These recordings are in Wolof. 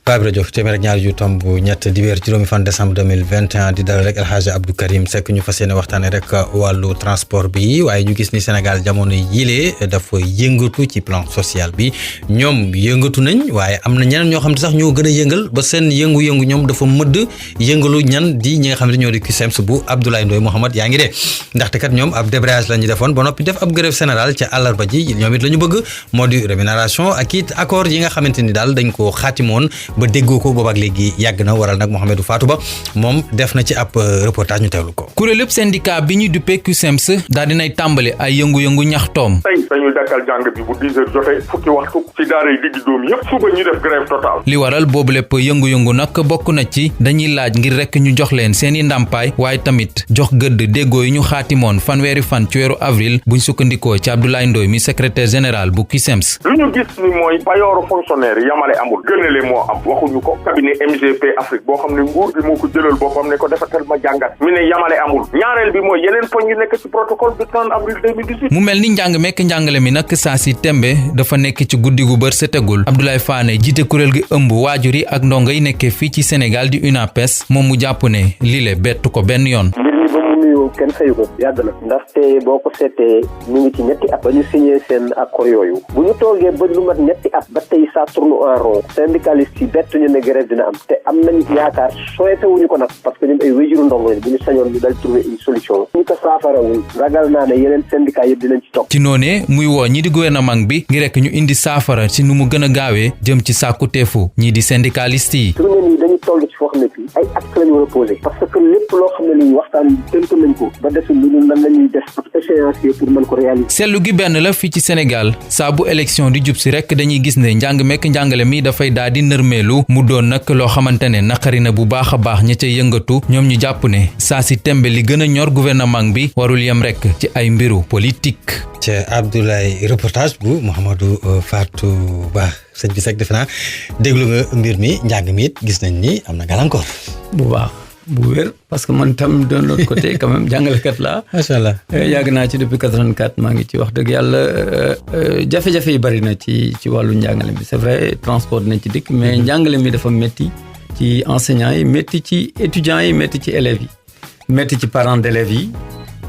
Pape Rajo téeméer ak ñaar yu tomb ñett di weer juróomi fan décembre 2021 di dalal rek El Hadj Abdou Karim Seck ñu fas yéene waxtaane rek wàllu transport bi waaye ñu gis ni Sénégal jamono yile dafa yëngatu ci plan social bi ñoom yëngatu nañ waaye am na ñeneen ñoo xam ne sax ñoo gën a yëngal ba seen yëngu-yëngu ñoom dafa mëdd yëngalu ñan di ñi nga xam ne ñoo di CUSEMS bu Abdoulaye Ndoye Mohamed yaa ngi dee ndaxte kat ñoom ab débrayage la ñu defoon ba noppi def ab grève générale ca àllarba ji ñoom it la ñu bëgg moo di rémunération ak it accord yi nga xamante ni daal dañ ko xaatimoon ba déggoo ko boobaak léegi yàgg na waral nag Mouhamadou Fatou Ba moom def na ci ab reportage ñu teewlu ko. kuréelub syndicat bi ñu duppee CUSEMS daal dinay tàmbali ay yëngu-yëngu ñaxtoom. tey dañuy dakkal jàng bi bu 10 heures jotee fukki waxtu ci daara yi diggi doom yëpp suba ñu def grève totale. li waral boobu lépp yëngu-yëngu nag bokk na ci dañuy laaj ngir rek ñu jox leen seeni ndàmpaay waaye tamit jox gëdd déggoo yi ñu xaatimoon fanweeri fan ci weeru avril buñ sukkandikoo ci Abdoulaye Ndoye mi secrétaire général bu CUSEMS. lu ñu gis ni mooy payooru fonctionnaire yamale amul gënale moo am waxuñu ko cabinet MGP Afrique boo xam ne nguur bi moo ko jëlal boppam ne ko defatal ma jàngat mi ne yamale amul ñaareel bi mooy yeneen poñ yu nekk ci protocole du 30 avril 2018. mu mel ni njàng mekk njàngale mi nag saa si tembe dafa nekk ci guddi gu bër setegul Abdoulaye Fane jiite kuréel gi ëmb waajur yi ak ndongo yi nekkee fii ci Sénégal di UNAPES moom mu jàpp ne lile bettu ko benn yoon. kenn fayu ko yàgg na ndaxte boo ko seetee ñu ngi ci ñetti at ba ñu signé seen accord yooyu bu ñu toogee ba lu mat ñetti at ba tey ça tourne en rond syndicalistes yi bett ñu ne grève dina am te am nañ yaakaar souhaité wuñu ko nag parce que ñun ay wéjuru ndongo yi bu ñu sañoon ñu dal trouver une solution ñu ko saafarawul ragal naa ne yeneen syndicat yëpp dinañ ci topp. ci noonee muy woo ñi di gouvernement bi ngir rek ñu indi saafara ci nu mu gën a gaawee jëm ci sàkkuteefu ñii di syndicalistes yi. su ne nii dañu toll ci foo xam ne fii ay actes la ñu war a posé parce que lépp loo xam ne nii waxtaan tënk nañ ko ba desul lu nan la ñuy def ak échéancier pour mën ko réaliser. seetlu gi benn la fii ci Sénégal saa bu élection di jub si rek dañuy gis ne njàng mekk njàngale mi dafay daal di nërmeelu mu doon nag loo xamante ne naqari na bu baax a baax ña ca yëngatu ñoom ñu jàpp ne saa si tembe li gën a ñor gouvernement bi warul yem rek ci ay mbiru politique. ca Abdoulaye reportage bu Mouhamadou Fatou Ba sëñ bi Seck defe naa déglu nga mbir mi njàng mi it gis nañ ni am na gàllankoor. bu baax. bu wér parce que man tam de l'autre côté quand même jàngalekat laa. macha allah yàgg naa ci depuis 84 maa ngi ci wax dëgg yàlla jafe-jafe yi bari na ci wàllu njàngale mi c'est vrai transport nañ ci dëkk mais njàngale mi dafa métti ci enseignants yi métti ci étudiants yi métti ci élèves yi métti ci parents d'élèves yi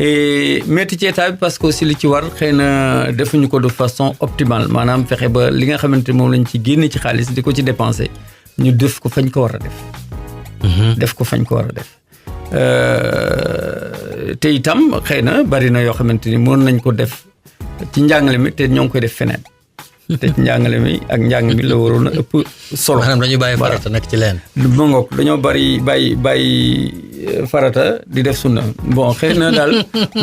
et métti ci état bi parce que aussi li ci war xëy na defuñu ko de façon optimale maanaam fexe ba li nga xamante moom lañ ci génne ci xaalis di ko ci dépenser ñu def ko fañ ko war a def. def ko fañ ko war a def te itam xëy na bari na yoo xamante ni mën nañ ko def ci njàngale mi te ñoo ngi koy def feneen te ci njàngale mi ak njàng mi la waroon a ëpp solo. maanaam dañuy bàyyi farata nag ci leen. ma ngoog dañoo bàyyi farata di def sunna bon xëy na daal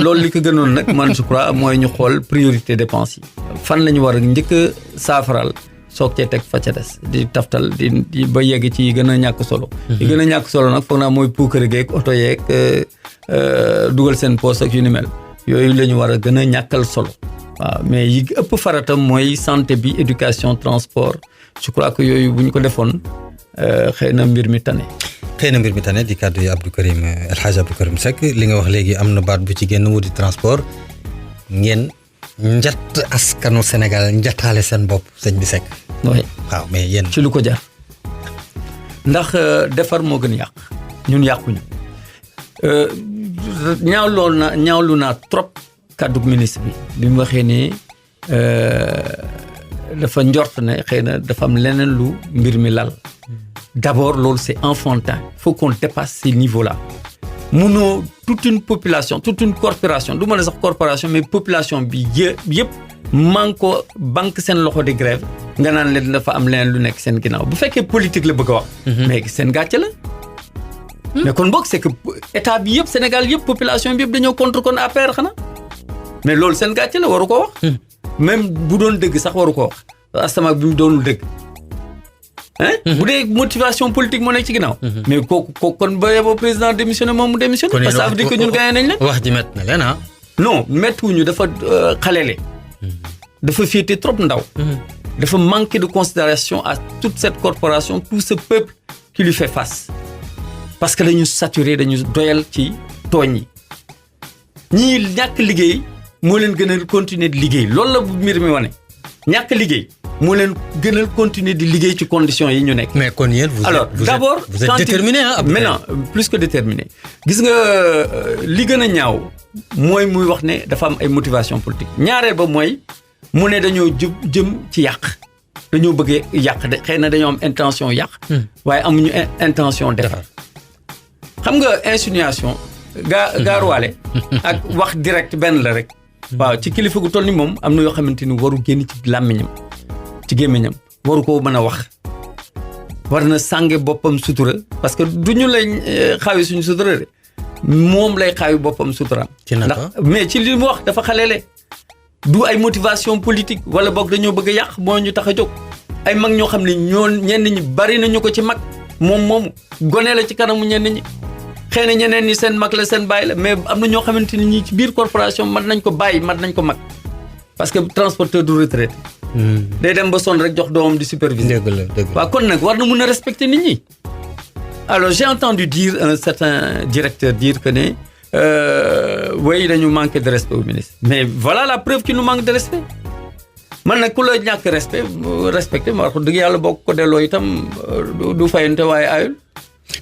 loolu li ko gënoon nag man je crois mooy ñu xool priorité dépense yi fan la ñu war a njëkk a saafaral. soog cee teg fa ca des di taftal di ba yegg ci gën a ñàkk solo. yi gën a ñàkk solo nag foog naa mooy puukare geeg oto yeeg dugal seen poos ak yu ni mel yooyu la ñu war a gën a ñàkkal solo waaw mais yi ëpp farata mooy santé bi éducation transport je crois que yooyu bu ñu ko defoon xëy na mbir mi tane. xëy na mbir mi tane di kàddu yi Abdou Karim El Hadj Abdou Karim Seck li nga wax léegi am na baat bu ci génn wuti transport ngeen. njatt askanu Sénégal njataale seen bopp sëñ bi Seck. oui waaw mais yéen. ci lu ko jar ndax defar moo gën yàq ñun yàquñu ñaawlu naa trop kàddu ministre bi mu waxee ne dafa njort ne xëy na dafa am leneen lu mbir mi lal d'abord loolu c'est enfantin faut qu'on dépasse ces niveaux-là. munoo toute une population toute une corporation du ma ne sax corporation mais population bi yëpp man ko banque seen loxo di grève nga naan leen dafa am leneen lu nekk seen ginnaaw bu fekkee politique la bëgg a wax. mais seen gàcce la. mais kon boog c'est que état bi yëpp Sénégal yëpp population bi yëpp dañoo contre kon APR xanaa mais loolu seen gàcce la waru ko wax. même bu doon dëgg sax waru ko wax astama bi mu doonul dëgg. bu dee motivation politique moo nekk ci ginnaaw. mais kooku kon ba yeboo président démissionné moom mu démissionné. parce que ça veut dire que ñun gagné nañ leen. wax ji métti na leen ah. non méttiwuñu dafa xalele. dafa féete trop ndaw. dafa manquer de considération à toute cette corporation tout ce peuple qui lui fait face. parce que dañu saturé dañu doyal ci tooñ yi. ñii ñàkk liggéey moo leen gën a continuer di liggéey loolu la mbir mi wane ñàkk liggéey moo leen gënal continuer di liggéey ci conditions yi ñu nekk. mais kon yéen vous êtes déterminé maintenant plus que déterminé gis nga li gën a ñaaw mooy muy wax ne dafa am ay motivation politique ñaareel ba mooy mu ne dañoo jëm ci yàq dañoo bëgg yàq de xëy na dañoo am intention yàq waaye amuñu intention defar xam nga insinuation gaaruwaale ak wax direct benn la rek waaw ci kilifa gu toll ni moom am na yoo xamante ni waru génn ci làmmiñam ci gémmiñam waru koo mën a wax war na sànge boppam sutura parce que du ñu lay xaawi suñu sutura de moom lay xaawi boppam suturaam ndax mais ci li mu wax dafa xaleele du ay motivation politique wala boog dañoo bëgg a yàq moo ñu tax a jóg ay mag ñoo xam ne ñenn ñi bari nañu ko ci mag moomu gone la ci kanamu ñenn ñi xëy na ñeneen ñi seen mag la seen bàyyi la mais am na ñoo xamante ni ñi ci biir corporation mat nañ ko bàyyi mat nañ ko mag parce que transporteur du retraité day dem ba sonn rek jox doomam di superviser. dëgg la waaw kon nag war na mun a respecter nit ñi. alors j'ai entendu dire un certain directeur dire que ne oui dañu manquer de respect au ministre. mais voilà la preuve qu'il nous manque de respect man nag ku la ñàkk respecté ma wax dëgg yàlla boo ko delloo itam du fayante waaye ayul.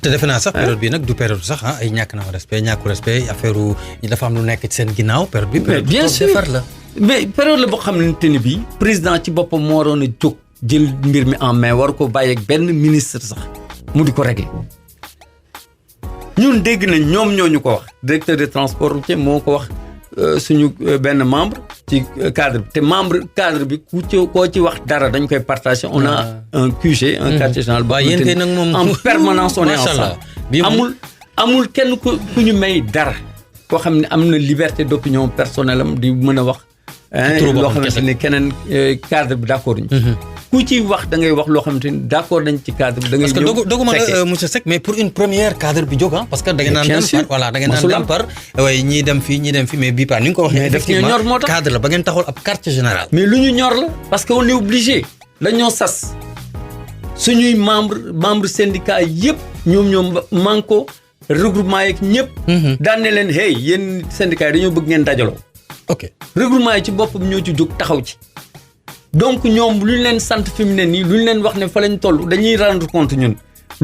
te defe naa sax période bi nag du période sax ay ñàkk na respect ñàkku respect affaire yi dafa am lu nekk ci seen ginnaaw période bi. mais bien sûr defar la. mais période la boo xamante ni bii président ci boppam moo waroon a jóg jël mbir mi en main war ko bàyyi ak benn ministre sax mu di ko régler ñun dégg nañ ñoom ñoo ñu ko wax directeur des transports routiers moo ko wax suñu benn membre ci cadre bi te membre cadre bi koo ci wax dara dañ koy partager on a un QG un quartier général boo xamante ni en permanence on est ensemble amul kenn ku ñu may dara koo xam ne am na liberté d'opinion personnelle am di mën a wax loo xamante ni keneen cadre bi d'accord ñu ku ci wax da ngay wax loo xamante ni d'accord nañ ci cadre bi da ngay ñëw parce que doguma la monsieur Seck mais pour une première cadre bi jóg parce que da ngeen naan dem par voilà da ngeen naan dem par waaye ñii dem fii mais bii pas ni nga ko waxee effectivement cadre la ba ngeen taxawal ab quartier général mais lu ñu ñor la parce que on est obligé dañoo sas suñuy membre syndicat yëpp ñoom manko regroupement yeeg ñëpp daan ne leen hey yéen syndicat yi dañoo bëgg ngeen dajaloo ok regroupement yi ci boppam ñoo ci jóg taxaw ci donc ñoom lu ñu leen sant fi mu ne nii lu ñu leen wax ne fa lañ toll dañuy rendre compte ñun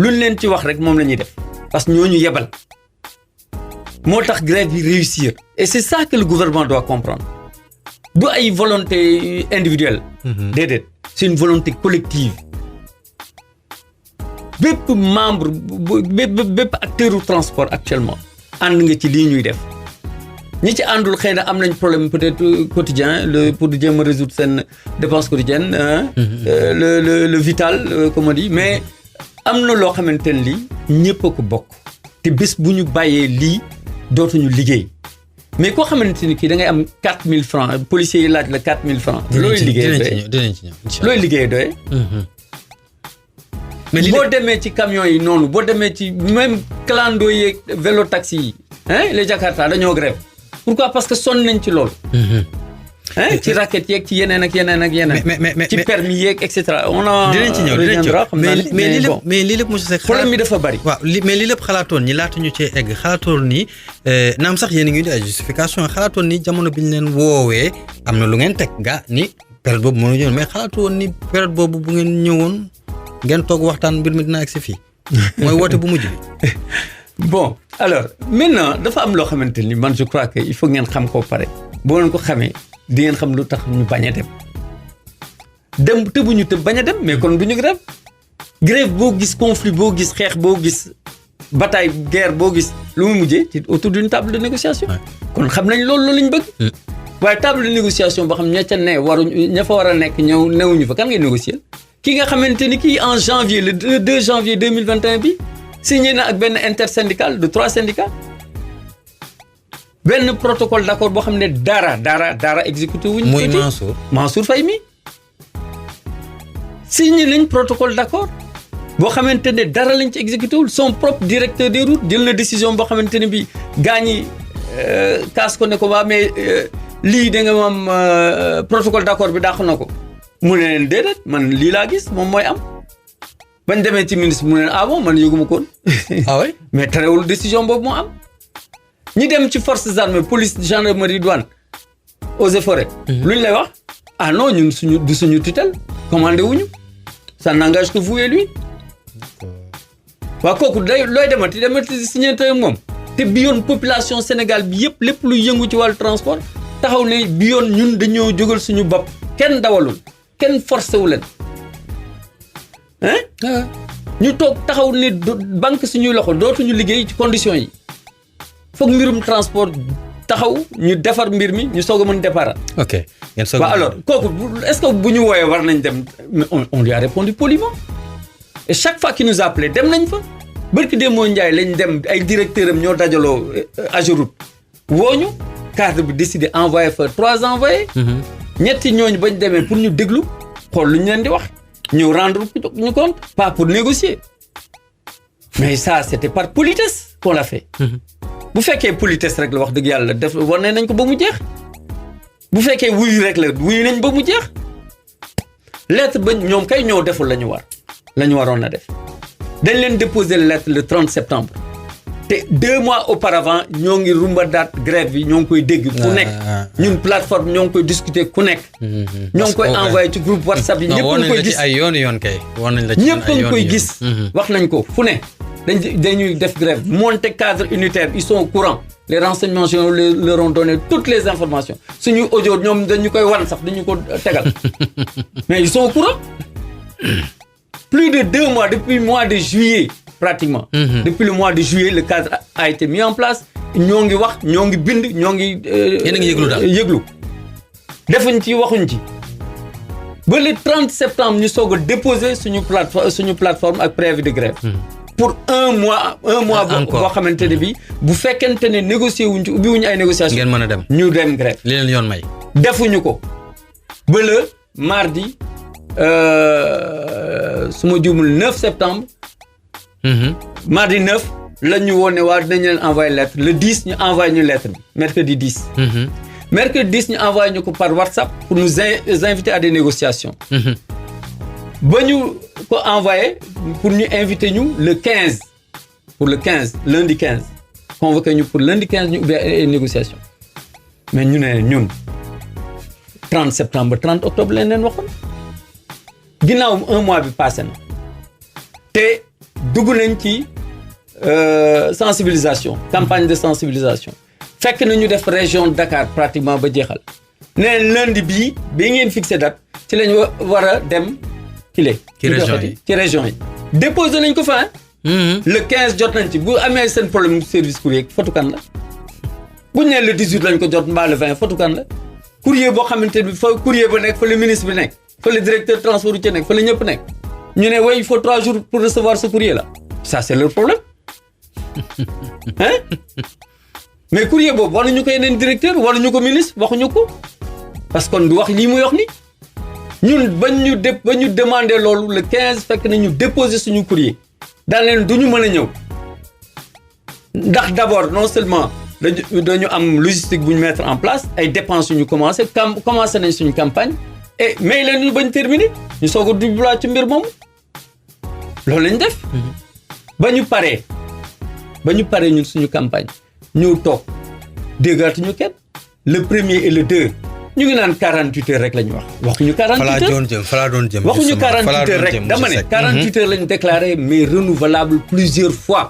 lu ñu leen ci wax rek moom la ñuy def parce que ñoo ñu yebal moo tax grève bi réussir et c'est ça que le gouvernement doit comprendre du ay volonté individuelle déedéet c'est une volonté collective bépp membre bépp acteur du transport actuellement ànd nga ci lii ñuy def ñi ci àndul xëy na am nañ problème peut-être quotidien pour di jéem a résoudre seen dépense quotidienne le vital comme on dit mais am na loo xamante ne lii ñëpp a ko bokk te bés bu ñu bàyyee lii dootuñu liggéey mais koo xamante ni kii da ngay am 4000 francs policiers yi laaj la 4000 francs looy liggéey dinañ ci ñëw looy liggéey doye mais boo demee ci camions yi noonu boo demee ci même clando yeeg vélo taxi yi les Jakarta dañoo grève pourquoi parce que sonn nañ ci loolu ci raquette yeeg ci yeneen ak yeneen ak yeneen ci permis yeeg et cetera on a dinañ ci ñëw mais lii lépp monsieur Seck problème mi dafa bari waaw mais lii lépp xalaatoon ñi laata ñu cee egg xalaatoon ni naam sax yéen a ngi di ay justification xalaatoon ni jamono bi ñu leen woowee am na lu ngeen teg ga ni période boobu mënu ñëw mais xalaatoon ni période boobu bu ngeen ñëwoon ngeen toog waxtaan mbir mi dina egg si fii mooy woote bu mujj bi bon alors maintenant dafa am loo xamante ni man je crois que il faut ngeen xam ko pare boo leen ko xamee di ngeen xam lu tax ñu bañ a dem tëbuñu tëb bañ a dem mais kon duñu grève boo gis conflit boo gis xeex boo gis bataille guerre boo gis lu mu mujjee ci autour d'une table de négociation kon xam nañ loolu lañ bëgg waaye table de négociation boo xam ña ca ne ña fa war a nekk newuñu fa kan ngay négocier ki nga xamante ni kii en janvier le 2 janvier 2021 bi signé na ak benn intersyndical de 3 syndicats benn protocole d'accord boo xam ne dara exécuté wuñ muy Mansour Faye mi signé nañ protocole d'accord boo xamante ne dara lañ ci exécuté wul son propre directeur des routes jël na décision boo xamante ne bi gaañi kaas ko ne ko waa mais lii da nga am protocole d'accord bi dàq na ko mu ne leen déedéet man lii laa gis moom mooy am bañ demee ci ministre mu ne leen ah bon man yëguma koon ah oui mais terewul décision boobu moo am ñi dem ci forces armées police gendarmerie douane eaux et forêts lu ñu lay wax ah non ñun du suñu tutelle commandé wuñu ça n'engage que vous et lui waaw kooku looy demati signé te moom te bi yoon population Sénégal bi yëpp lépp lu yëngu ci wàllu transport taxaw ne bi yoon ñun dañoo jógal suñu bopp kenn dawalul kenn forcé wu leen ñu toog taxaw ne banque suñuy loxo dootuñu liggéey ci conditions yi foog mbirum transport taxaw ñu defar mbir mi ñu soog a mën départ. ok waaw alors kooku est-ce que bu ñu wooyee war nañ dem on lui a répondu poliment et chaque fois qu'il nous a appelé dem nañ fa barki Demba Ndiaye lañ dem ay directeurs am ñoo dajaloo Ageroute wooñu cadre bi décidé envoyé fa 3 envoyés. ñetti ñooñu bañ demee pour ñu déglu xool lu ñu leen di wax ñëw rendre ñu compte pas pour négocier mais ça c'était par politesse qu'on l'a fait. bu fekkee politesse rek la wax dëgg yàlla def war nañ ko ba mu jeex bu fekkee wuyu rek la wuyu nañ ba mu jeex lettre ba ñoom kay ñoo deful la ñu waroon a def dañ leen déposer lettre le 30 septembre te 2 mois auparavant ñoo ngi rumba daat grève bi ñoo ngi koy dégg fu nekk ñun plateforme ñoo ngi koy discuter ku nekk ñoo ngi koy envoyé ci groupe WhatsApp yi ñëpp ngi koy gis ay yoon kay ñëpp ngi koy gis wax nañ ko fu ne dañuy def grève monter cadre unitaire ils sont au courant les renseignements généraux leur ont donné toutes les informations suñu audio ñoom dañu koy wan sax dañu ko tegal mais ils sont au courant plus de 2 mois depuis le mois de juillet pratiquement depuis le mois de juillet le cadre a été mis en place ñoo ngi wax ñoo ngi bind ñoo ngi yéen a ngi yëglu daal yëglu defuñ ci waxuñ ci ba le 30 septembre ñu soog a déposer suñu plateforme ak préavis de grève pour un mois boo xamante ne bi bu fekkente ne négocier wuñ ci ubbi wuñu ay négociation ngeen mën a dem ñu dem grève li leen yoon may defuñu ko ba le mardi su ma juumul 9 septembre mardi 9 la ñu woon ne waa dinañ leen envoyé lettre le 10 ñu envoyé ñu lettre bi mercredi 10 mercredi 10 ñu envoyé ñu ko par WhatsApp pour nous inviter à des négociations ba ñu ko envoyé pour ñu inviter ñu le 15 pour le 15 lundi 15 convoqué ñu pour lundi 15 ñu ubbi ay négociations mais ñu ne ñun 30 septembre 30 octobre lañ leen waxoon ginnaaw 1 mois bi passé na te dugg nañ ci sensibilisation campagne de sensibilisation fekk na ñu def région Dakar pratiquement ba jeexal ne lundi bii bi ngeen fixé date ci lañ war a dem ci région yi déposé nañ ko fa le 15 jot nañ ci bu amee seen problème service courrier fotu kan la buñ ne le 18 lañ ko jot mbaa le 20 fotu kan la courrier boo xamante ni fa courrier ba nekk fa le ministre bi nekk fa le directeur transport routier nekk fa le ñëpp nekk ñu ne il faut 3 jours pour recevoir ce courrier là ça c'est leur problème hein mais courrier boobu waruñu ko yeneen directeur waruñu ko ministre waxuñu ko parce que kon du wax lii muy wax ni ñun ba ñu demandé loolu le 15 fekk na ñu déposer suñu courrier daal leen du ñu mën a ñëw ndax d'abord non seulement dañu am logistique bu ñu mettre en place ay dépenses yu ñu commencé nañ suñu campagne et mais leen ñu bañ terminer ñu soog a dublaat ci mbir moomu loolu lañ def ba ñu paree ñun suñu campagne ñu toog déggaatuñu kenn le 1er et le 2 ñu ngi naan 48 heures rek la ñu wax waxuñu 48 heures fa laa doon jëm waxuñu 48 heures rek dama ne 48 heures la ñu déclaré mais renouvelable plusieurs fois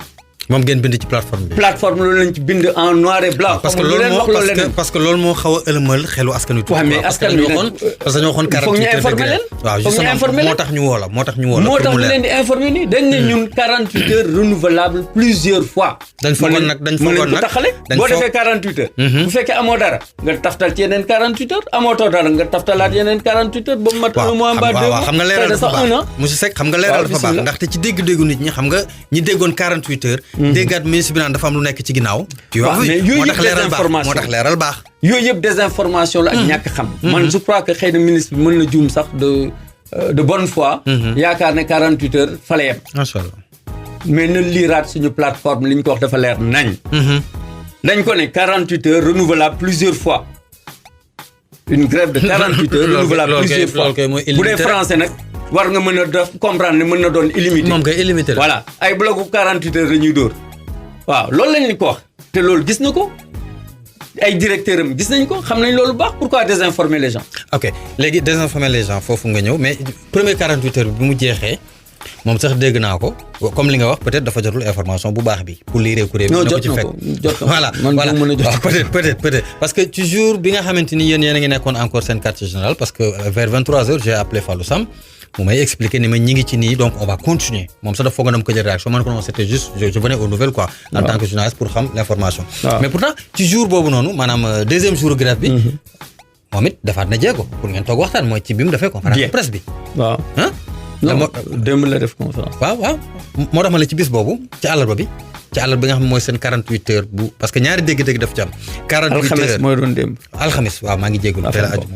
moom ngeen bind ci plateforme bi. plateforme loolu lañ ci bind en noir et blanc. parce que loolu moo xaw a ëlëmal xelu askan wi. waaw mais askan wi nag parce que dañoo waxoon 48 heures de grève. waaw justement moo tax ñu woo la moo tax ñu leen di informer ni dañ ne ñun 48 heures renouvelable plusieurs fois. dañ foogoon nag taxale boo defee 48 heures. bu fekkee amoo dara nga taftal ci yeneen 48 heures amoo too dara nga taftalaat yeneen 48 heures ba mu mat un mois mbaa deux mois. xam nga leeral dafa baax monsieur Seck xam nga leeral dafa baax ndaxte ci dégg-déggu nit ñi xam nga ñi déggoon 48 heures déggaat ministre bi naan dafa am lu nekk ci ginnaaw. tu vois moo tax leeral baax. yooyu yëpp désinformation la ak ñàkk xam. man je crois que xëy na ministre bi mën na juum sax de bonne foi. yaakaar ne 48 heures fa la yem. macha allah. mais na liiraat suñu plateforme li ñu ko wax dafa leer nañ. dañ ko ne 48 heures renouvelable plusieurs fois. une grève de 48 heures renouvelable plusieurs fois bu dee français nag. war nga mën a def comprendre ne mën na doon illimité. moom kay illimité la. voilà ay blocu 48 heures la ñuy dóor. waaw loolu lañ ñu ko wax. te loolu gis na ko ay directeurs am gis nañ ko xam nañ loolu baax pourquoi désinformer les gens. ok léegi désinformer les gens foofu nga ñëw mais premier 48 heures bi mu jeexee moom sax dégg naa ko comme li nga wax peut-être dafa jotul information bu baax bi pour lire kuréel. non jot na ko voilà voilà peut-être parce que toujours bi nga xamante ni yéen a ngi nekkoon encore seen quartier général parce que vers 23h j'ai appelé Fallou Sam mu may expliquer ni ma ñi ngi ci nii donc on va continuer moom sax dafa foog na ko jël réaction man ko non c'était juste je venais aux nouvelles quoi. en tant que journaliste pour xam l'information. mais pourtant ci jour boobu noonu maanaam deuxième jour grève bi. moom it defaat na jéego pour ngeen toog waxtaan mooy ci bi mu defee conférence de presse bi. waaw ah. non démb la def conférence. waaw moo tax ma la ci bis boobu ci àllarba bi nga xam mooy seen 48 heures bu parce que ñaari dégg-dégg daf ci am. 48 heures alxames mooy doon démb. alxames waaw maa ngi jégalu. teel a aju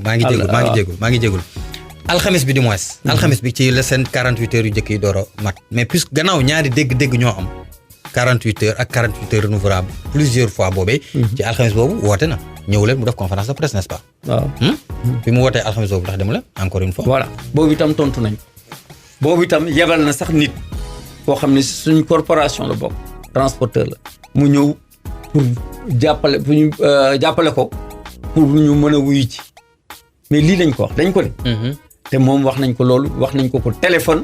maa ngi jégalu. alxames bi du moins. alxames bi ci la seen 48 heures yu njëkk yi door a mat mais puisque gannaaw ñaari dégg-dégg ñoo am 48 heures ak 48 heures renouvelable plusieurs fois boobee. ci alxames boobu woote na ñëw leen mu def conférence de presse n'est-ce pas. waaw. bi mu wootee alxames boobu ndax dem la encore une fois. voilà boobu itam tontu nañ boobu itam yebal na sax nit koo xam ne suñ corporation la bokk transporteur la mu ñëw pour jàppale ko pour ñu mën a wuyu ci mais lii lañ ko wax dañ ko ne. te moom wax nañ ko loolu wax nañ ko téléphone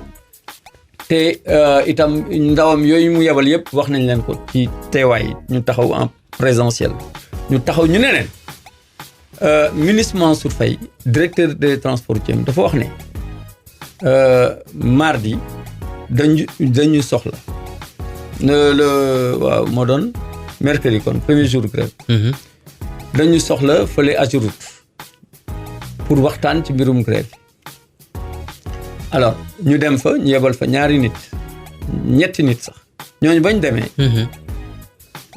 te itam ndawam yooyu mu yebal yëpp wax nañ leen ko ci teewaay ñu taxaw en présentiel ñu taxaw ñu ne leen ministre Mansour Faye directeur des transports routiers dafa wax ne mardi dañu soxla waaw moo doon mercredi kon premier jour grève dañu soxla fële Ageroute pour waxtaan ci mbirum grève alors ñu dem fa ñu yebal fa ñetti nit sax ñooñu bañ demee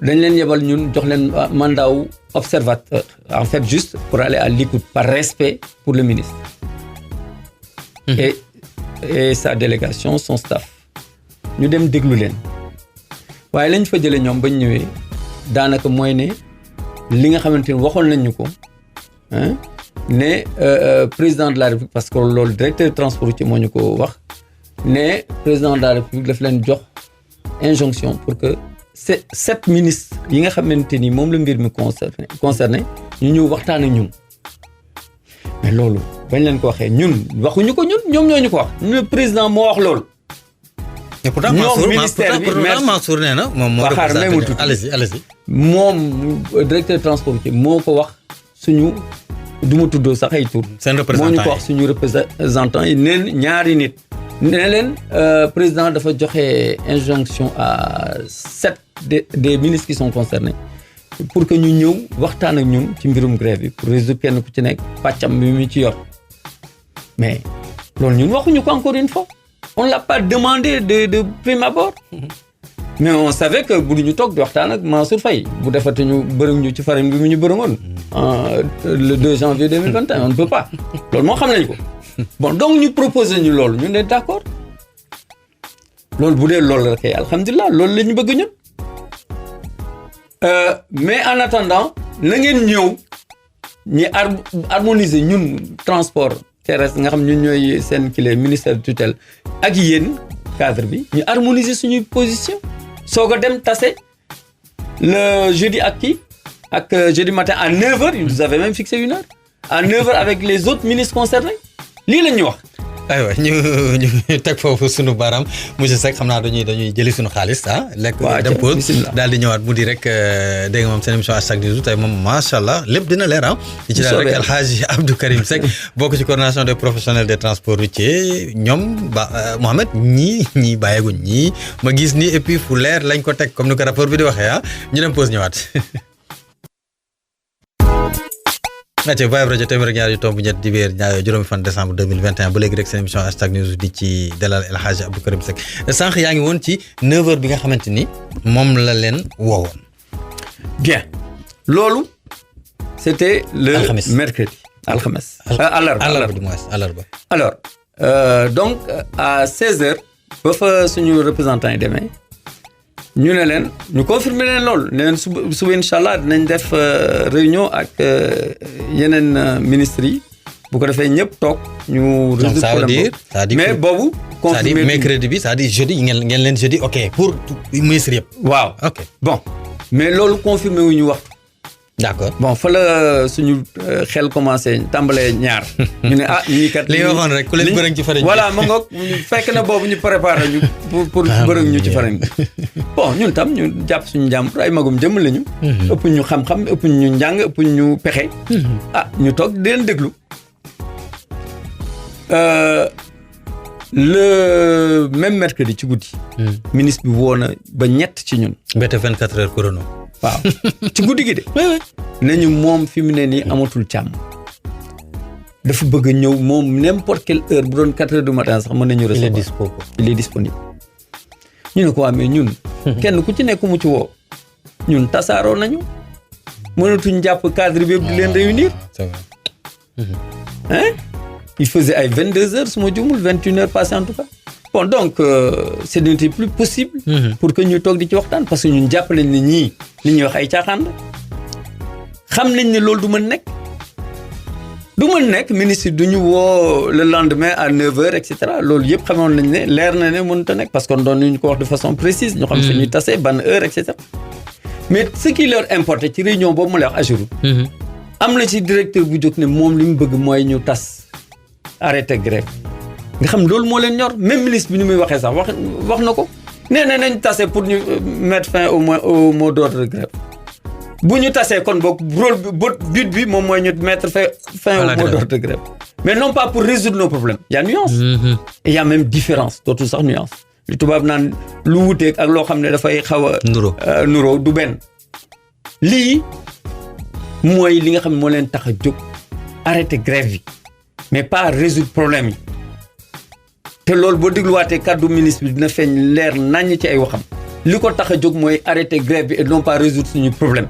dañ leen yebal ñun jox leen mandat wu observateur en fait juste pour aller à l'écoute par respect pour le ministre et sa délégation son staff ñu dem déglu leen waaye lañ fa jëlee ñoom bañ ñëwee daanaka mooy ne li nga xamante ni waxoon nañ ñu ko ne président de la République parce que loolu directeur transport ci moo ñu ko wax ne président de la République daf leen jox injonction pour que c'est 7 ministres yi nga xamante ni moom la mbir mi concerné ñu ñëw waxtaan ak ñun mais loolu bañ leen ko waxee ñun waxuñu ko ñoom ñoo ñu ko wax le président moo wax loolu. et pourtant Mansour nee na moom moo allez-y moom directeur transport ci moo ko wax suñu du ma tuddoo sax ay tur. seen représentant moo ñu ko wax suñu représentant yi neen ñaari nit. ne leen président dafa joxe injonction à 7 des ministres qui sont concernés pour que ñu ñëw waxtaan ak ñun ci mbirum grève bi pour résoudre kenn ku ci nekk pàccam bi mu ci yor mais loolu ñun waxuñu ko encore une fois on l'a pas demandé de prime abord mais on savait que bu ñu toog di waxtaan ak Mansour Faye bu defate ñu bërëng ñu ci farine bi mu ñu bërëngoon le 2 janvier 2021 on ne peut pas loolu moo xam nañ ko bon donc ñu proposé ñu loolu ñu ne d'accord loolu bu dee loolu la kay alhamdulilah loolu la ñu bëgg ñun mais en attendant na ngeen ñëw ñu harmoniser ñun transport terrestre nga xam ñun ñooy seen kile ministère de tutelle ak yéen cadre bi ñu harmoniser suñuy position soog a dem tase le jeudi ak jeudi matin à 9h ils nous avaient même fixé 1 heure à 9h avec les autres ministres concernés lii la ñu wax. aywa ñu teg foofu sunu baaraam monsieur Seck xam naa dañuy jëli sunu xaalis lekk dem pause daal di ñëwaat mu di rek dégg nga moom seen émission #news tey moom macha allah lépp dina leer di ci daal rek El Hadji Abdou Karim Seck bokk ci coordination des professionnels des transports routiers ñoom Mohamed ñii bàyyeeguñ ñii ma gis nii et puis fu leer lañ ko teg comme ni ko rapport bi di waxee ñu dem pause ñëwaat. Nathie Vibe Radio téeméer ak ñaar yu tomb ñett dibéer juróomi fan décembre 2021 ba léegi rek seen émission #news di ci dalal El Hadji Abdou Karim Seck sànq yaa ngi woon ci 9h bi nga xamante ni moom la leen woowoon. bien loolu c'était le mercredi alxames àllarba du moins àllarba alors donc à 16h ba fa suñu représentant yi demee ñu ne leen ñu confirmer leen loolu ne leen suba incha allah dinañ def réunion ak yeneen ministres yi bu ko defee ñëpp toog ñu. résoudre problème mais boobu. confirmer mercredi bi c'est-à-dire jeudi ngeen leen jeudi ok pour ministres yëpp. waaw ok bon mais loolu confirmer wu ñu waxtu d'accord bon fa la suñu xel commencé tàmbalee ñaar ñu ne ñii kat li nga waxoon rek ku leen bërëng ci farine voilà ma ngoog fekk na boobu ñu préparé ñu pour bërëng ñu ci farine bon ñun tam ñu jàpp suñu jàmbur ay magum jëmm lañu ëpp ñu xam-xam ëpp ñu njàng ëpp ñu pexe ñu toog di leen déglu le même mercredi ci guddi ministre bi woo na ba ñett ci ñun mbete 24 heures chrono waaw ci guddi gi de nañu moom fi mu ne nii amatul càmm dafa bëgg a ñëw moom n'importe quelle heure bu doon 4 heures du matin sax mën nañu recevoir il est disponible ñu ne ko waa mais ñun kenn ku ci nekk mu ci woo ñun tasaaroo nañu mënatuñ jàpp cadre bi yëpp di leen réunir hein il faisait ay 22 heures su ma juumul 21 heures passées en tout cas bon donc ce n'était plus possible pour que ñu toog di ci waxtaan parce que ñun jàpp nañ ne ñii li ñuy wax ay caaxaan la xam nañ ne loolu du mën nekk ministre du ñu woo le lendemain à 9 heures et cetera loolu yëpp xamoon nañ ne leer na ne mënut a nekk parce que doon nañu ko wax de façon précise ñu xam fi ñuy tasee ban heure et cetera mais ce qui leur importait ci réunion boobu ma lay wax Ageroute am na ci directeur bu jóg ne moom li mu bëgg mooy ñu tas arrêté grève nga xam loolu moo leen ñor même ministre bi ni muy waxee sax wax na ko nee na nañ tase pour ñu mettre fin au mot d'ordre de grève bu ñu tasee kon boog rôle but bi moom mooy ñu mettre fin au mot d'ordre de grève mais non pas pour résoudre nos problèmes il y a nuance et il y a même différence dootul sax nuance li tubaab naan lu wuteeg ak loo xam ne dafay xaw a nuroo du benn lii mooy li nga xam ne moo leen tax a jóg arrêté grève yi mais pas résoudre problème yi te loolu boo dégluwaatee kàddu ministre bi dina feeñ leer naññ ci ay waxam li ko tax a jóg mooy arrêter grève bi et non pas résoudre suñu problème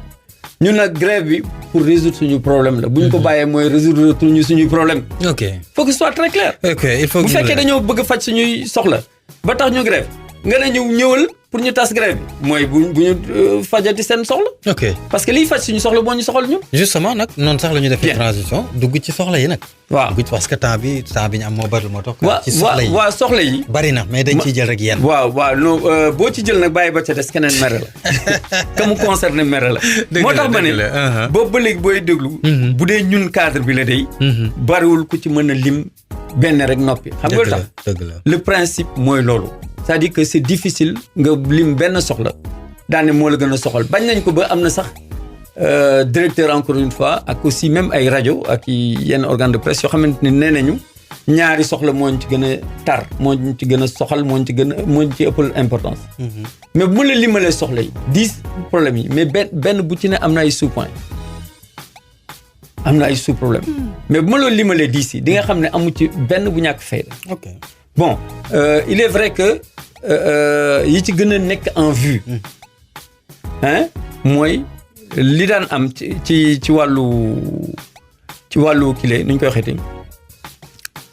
ñun nag grève bi pour résoudre suñu problème la bu ñu ko bàyyee mooy résoudre suñuy problème ok faut que ce soit très clair il faut bu fekkee dañoo bëgg a faj suñuy soxla ba tax ñu grève nga ne ñëwal pour ñu tas grève bi mooy bu ñu fajati seen soxla ok parce que liy faj suñu soxla moo ñu soxal ñun justement nag noonu sax la ñu defee transition dugg ci soxla yi nag waaw parce que temps bi ñu am moo bari moo tax ci soxla yi waaw soxla yi bari na mais dañ ciy jël rek yenn waaw non boo ci jël nag bàyyi ba ca des keneen mere la ka mu concerné mere la moo tax ma ne boobu ba léegi booy déglu bu dee ñun cadre bi la day bariwul ku ci mën a lim benn rek noppi xam nga tax le principe mooy loolu c'est-à-dire que c'est difficile nga lim benn soxla daane moo la gën a soxal bañ nañ ko ba am na sax directeur encore une fois ak aussi même ay rajo ak yenn organe de presse yoo xamante ne nee nañu ñaari soxla moo ñu ci gën a tar moo ñu ci gën a soxal moo ñu ci ëppal importance mais bu ma la limalee soxla yi 10 problèmes yi mais benn bu ci ne am na ay sous-point am na ay sous-problème mais bu ma la limalee 10 yi di nga xam ne amu ci benn bu ñàkk fayda bon il est vrai que yi ci gën a nekk en vue mooy li daan am ci wàllu kile nu ñu koy waxeeti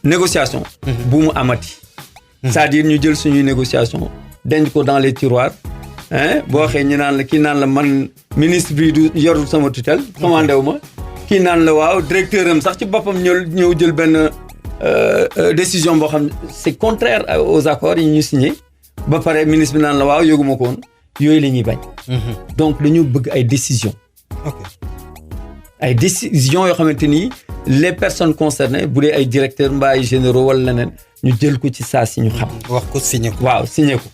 négociation bu mu amati c'est-à-dire ñu jël suñuy négociation denc ko dans les tiroirs boo waxee ñu naan la kii naan la man ministre bi du yorul sama tutelle commandé wu ma kii naan la waaw directeur am sax ci boppam ñëw jël benn décision boo xam c'est contraire aux accords yi ñu signé ba pare ministre bi naan la waaw yëguma ko woon yooyu la ñuy bañ donc dañu bëgg ay décisions ay décisions yoo xamante ni les personnes concernées bu dee ay directeurs mbaa ay généraux wala leneen ñu jël ko ci saa si ñu xam wax ko signé ko waaw signé ko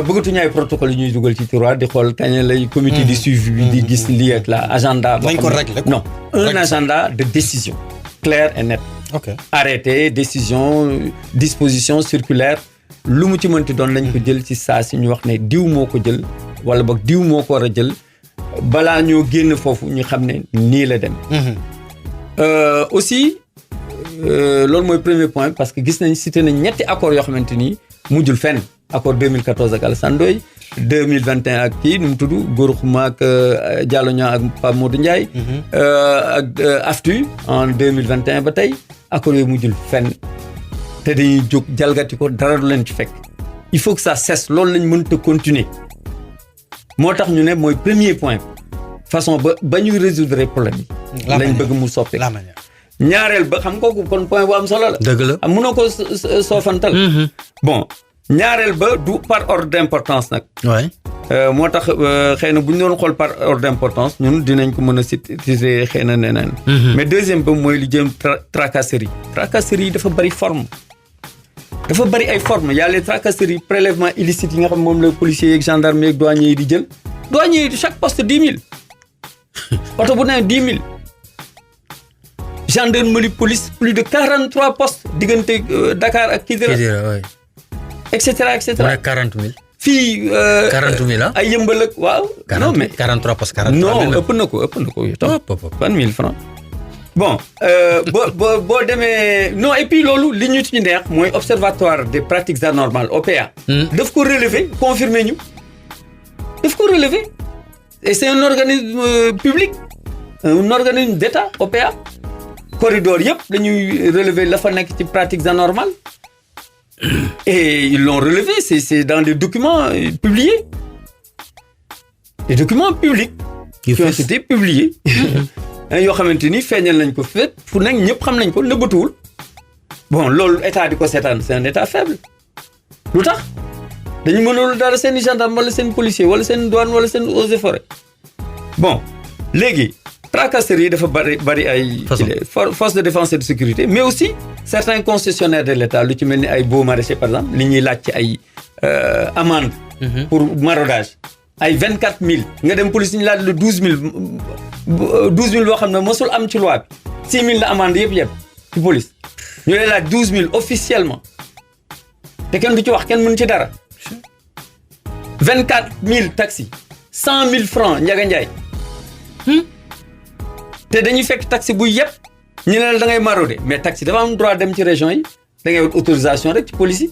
bëggatuñu ay protocole yi ñuy dugal ci tiroir di xool kañ lay comité de suivi bi di gis lii ak la agenda nañ ko régler non un agenda de décision clair et net arrêté décision disposition circulaire lu mu ci mënti doon lañ ko jël ci saa si ñu wax ne diw moo ko jël wala boog diw moo ko war a jël balaa ñoo génn foofu ñu xam ne nii la dem aussi loolu mooy premier point parce que gis nañ cité nañ ñetti accords yoo xamante ni mujjul fenn accord 2014 ak Alassane Ndoye 2021 ak kii nu mu tudd Gora Khouma ak Diallo Niang ak Pape Modou Ndiaye ak AFTU en 2021 ba tey accords yooyu mujjul fenn te dañuy jóg jalgati ko dara du leen ci fekk il faut que ça cesse loolu lañ mënta continuer moo tax ñu ne mooy premier point façon ba ñuy résoudre problème yi lañ bëgg mu soppi ñaareel ba xam kooku kon point bu am solo la dëgg la am mënoo ko soofantal bon ñaareel ba du par ordre d'importance nag. waay. moo tax xëy na bu ñu doon xool par ordre d'importance ñun dinañ ko mën a citer xëy na neneen. mais deuxième ba mooy li jëm tracasserie. tracasserie yi dafa bari forme. dafa bari ay formes y a les tracasseries prélèvement illicite yi nga xam moom la policiers yeeg gendarmes yeeg douaniers yi di jël. douaniers yi chaque poste 10 000. oto bu ne 10 000. gendarmerie police plus de 43 postes diggante Dakar ak Kidira. waay. et cetera et cetera. mu nekk 40 000. fii. 40 000 ah. ay yëmbal ak waaw. 40 non mais 43 parce que 43 non ëpp na ko yow tam. 20 000 francs. bon boo demee non et puis loolu li ñu ci neex mooy observatoire des pratiques anormales OPA. daf ko relever confirmer ñu. daf ko relever et c'est un organisme public un organisme d'État OPA. corridor yëpp dañuy relever la fa nekk ci pratiques anormales. Et ils l'ont relevé, c'est dans des documents publiés. Des documents publics qui ont été publiés. yoo xamante ni feeñal nañ ko fépp fu nekk ñëpp xam nañ ko nëbbatuwul. Bon loolu état di ko seetaan c'est un état faible. lu tax dañu mënul dara seen i gendarme wala seen policier wala seen douane wala seen eaux et forêt. Bon léegi tracasserie yi dafa bari ay. force de défense et de sécurité mais aussi certains concessionnaires de l'État lu ci mel ni ay Beaux Maraîchers par exemple li ñuy laaj ci ay amende pour maraudage ay 24 000 nga dem police ñu laaj la 12 000 boo xam ne mosul am ci loi bi 6 000 la amende yëpp ci police ñu lay laaj 12 000 officiellement te kenn du ci wax kenn mënu ci dara 24 000 taxi 100 000 francs Ndiaga Ndiaye te dañuy fekk taxi bu yëpp ñu ne la da ngay marauder mais taxi dafa am droit dem ci région yi da ngay wut autorisation rek ci police yi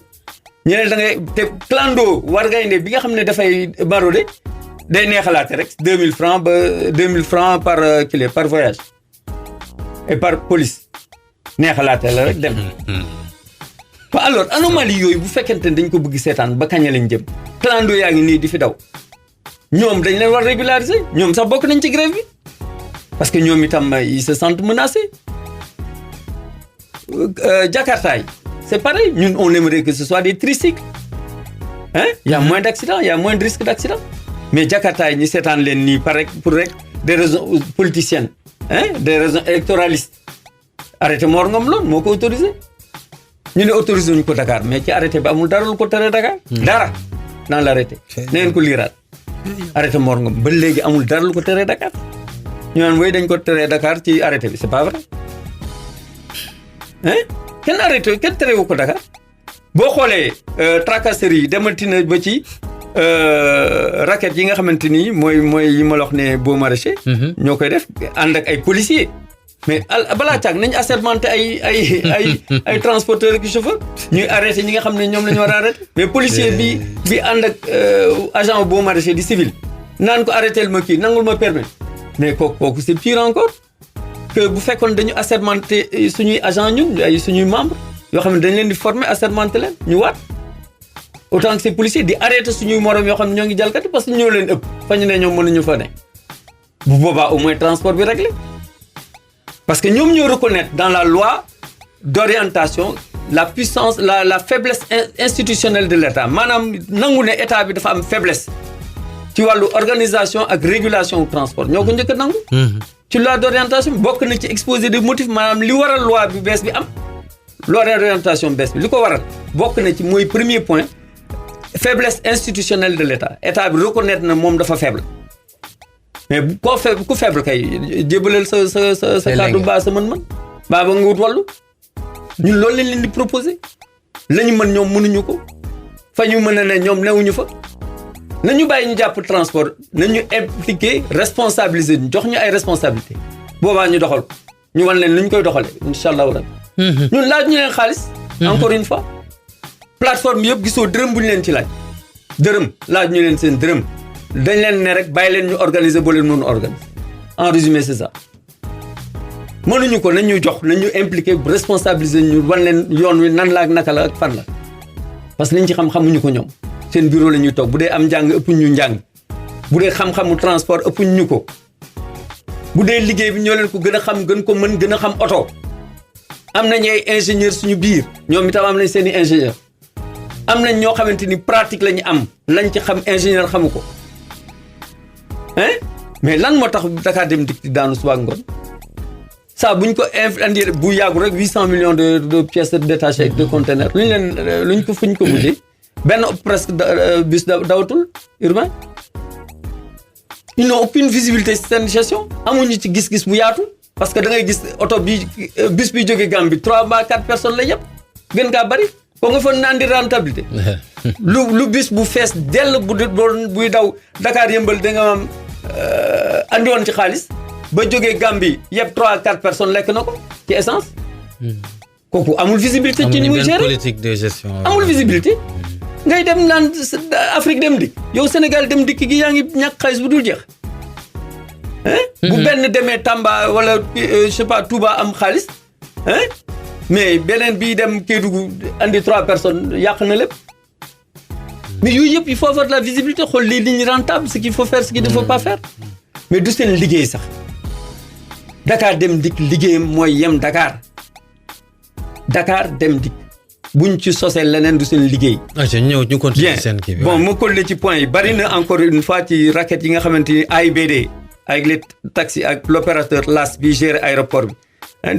ñu ne da ngay te clando war gaynde bi nga xam ne dafay marauder day neexalaate rek 2000 francs ba 2000 francs par voyage et par police neexalaate la rek dem. alors anomalie yooyu bu fekkente ne dañ ko bëgg seetaan ba kañ lañ jëm clando yaa ngi nii di fi daw ñoom dañ leen war régulariser ñoom sax bokk nañ ci grève bi. Parce que ñoom itam ils se sentent menacés. Jakarta yi c'est pareil ñun on aimerait que ce soit des tricycles. Hein? Il y a moins d'accidents, il y a moins de risques d'accidents. Mais Jakarta yi ñu seetaan leen nii pour rek des raisons politiciennes, hein? Des raisons électoralistes. Arrêté Mor Ngom loon moo ko autorisé. ñu ne autorisé wuñ ko Dakar mais ci arrêté bi amul dara lu ko tere Dakar. dara dans l'arrêté. na ngeen ko liiraat. arrêté Mor Ngom ba léegi amul dara lu ko tere Dakar. ñu naan woy dañ ko teree Dakar ci arrêté bi c'est pas vrai hein kenn terewu ko Dakar boo xoolee tracasserie yi demantina ba ci raquettes yi nga xamante ni mooy yi ma la wax ne Beaux Maraîchers ñoo koy def ànd ak ay policiers mais balaa càgg nañ assermenté ay transporteurs ak chauffeurs ñuy arrêté ñi nga xam ne ñoom la ñu war a arrêté mais policier bi ànd ak agent Beaux Maraîchers di civil naan ko arrêté ma kii nangul ma permis mais kooku c'est pire encore que bu fekkoon dañu assermenté suñuy agent ñun ay suñuy membres yoo xam ne dañ leen di former assermenté leen ñu waat autant que ces policiers di arrêté suñuy morom yoo xam ne ñoo ngi jalkati parce que ñoo leen ëpp fa ñu ne ñoom mënuñu fa ne bu boobaa au moins transport bi réglé parce que ñoom ñoo reconnaître dans la loi d'orientation la puissance la faiblesse institutionnelle de l'État maanaam nangu ne état bi dafa am faiblesse ci wàllu organisation ak régulation transport ñoo ko njëkk a nangu. ci loi d'orientation bokk na ci exposé des motifs maanaam li waral loi bi bees bi am. loi d'orientation bees bi li ko waral bokk na ci mooy premier point faiblesse institutionnelle de l'État état bi reconnaître na moom dafa faible. mais ku faible kay jébaleel sa kàddu baa sa mën-mën. baa ba nga wut wàllu ñun loolu lañ leen di proposer la ñu mën ñoom mënuñu ko fa ñu mën a ne ñoom newuñu fa. nañu bàyyi ñu jàpp transport nañu impliquer responsabiliser ñu jox ñu ay responsabilité boobaa ñu doxal ñu wan leen nu ñu koy doxalee incha allahu rabbi ñun laaj ñu leen xaalis encore une fois plateforme yëpp gisoo dërëm bu ñu leen ci laaj dërëm laaj ñu leen seen dërëm dañ leen ne rek bàyyi leen ñu organiser boo leen mënu organiser en résumé c'est ça mënuñu ko nañ ñu jox nañ ñu impliquer responsabiliser ñu wan leen yoon wi nan la ak naka la ak fan la parce que liñ ci xam-xamuñu ko ñoom seen bureau la ñuy toog bu dee am njàng ëppuñ ñu njàng bu dee xam-xamu transport ëppuñ ñu ko bu dee liggéey bi ñoo leen ko gën a xam gën ko mën gën a xam oto am nañ ay ingénieur suñu biir ñoom itam am nañ seen i ingénieur am nañ ñoo xamante ni pratique la ñu am lañ ci xam ingénieur xamu ko mais lan moo tax Dakar Dem Dikk di daanu suba ngoon ça buñ ko indi bu yàggu rek 800 millions de pièces détachées ak de conteneurs luñ ko fuñ ko mujjee benn presque bus dawatul urbain ils n'ont aucune visibilité ci seen gestion amuñu ci gis-gis bu yaatu parce que da ngay gis oto bi bus bi jógee Gambie 3 ba 4 personnes la yëpp gën kaa bari ko nga fa naan di rentabilité lu bus bu fees dell buy daw Dakar Yëmbal da nga am andi woon ci xaalis ba jógee Gambie yëpp 3 4 personnes lekk na ko ci essence kooku amul visibilité ci ni muy gérer politique de gestion amul visibilité ngay dem naan Afrique Dem Dikk yow Sénégal Dem Dikk gi yaa ngi ñàkk xaalis bu dul jeex bu benn demee Tamba wala je sais pas Touba am xaalis mais beneen bii dem Kédougou andi 3 personnes yàq na lépp mais yooyu yëpp il faut avoir de la visibilité xool les lignes rentables ce qu'il faut faire ce qu'il ne faut pas faire mais du seen liggéey sax Dakar Dem Dikk liggéeyam mooy yem Dakar Dem Dikk buñ ci sosee leneen du seen liggéey. ñëw ñu continuer seen kii bi. bon ma collé ci point yi bari na encore une fois ci raquette yi nga xamante ni AIBD avec les taxis ak l'opérateur LAS bi géré aéroport bi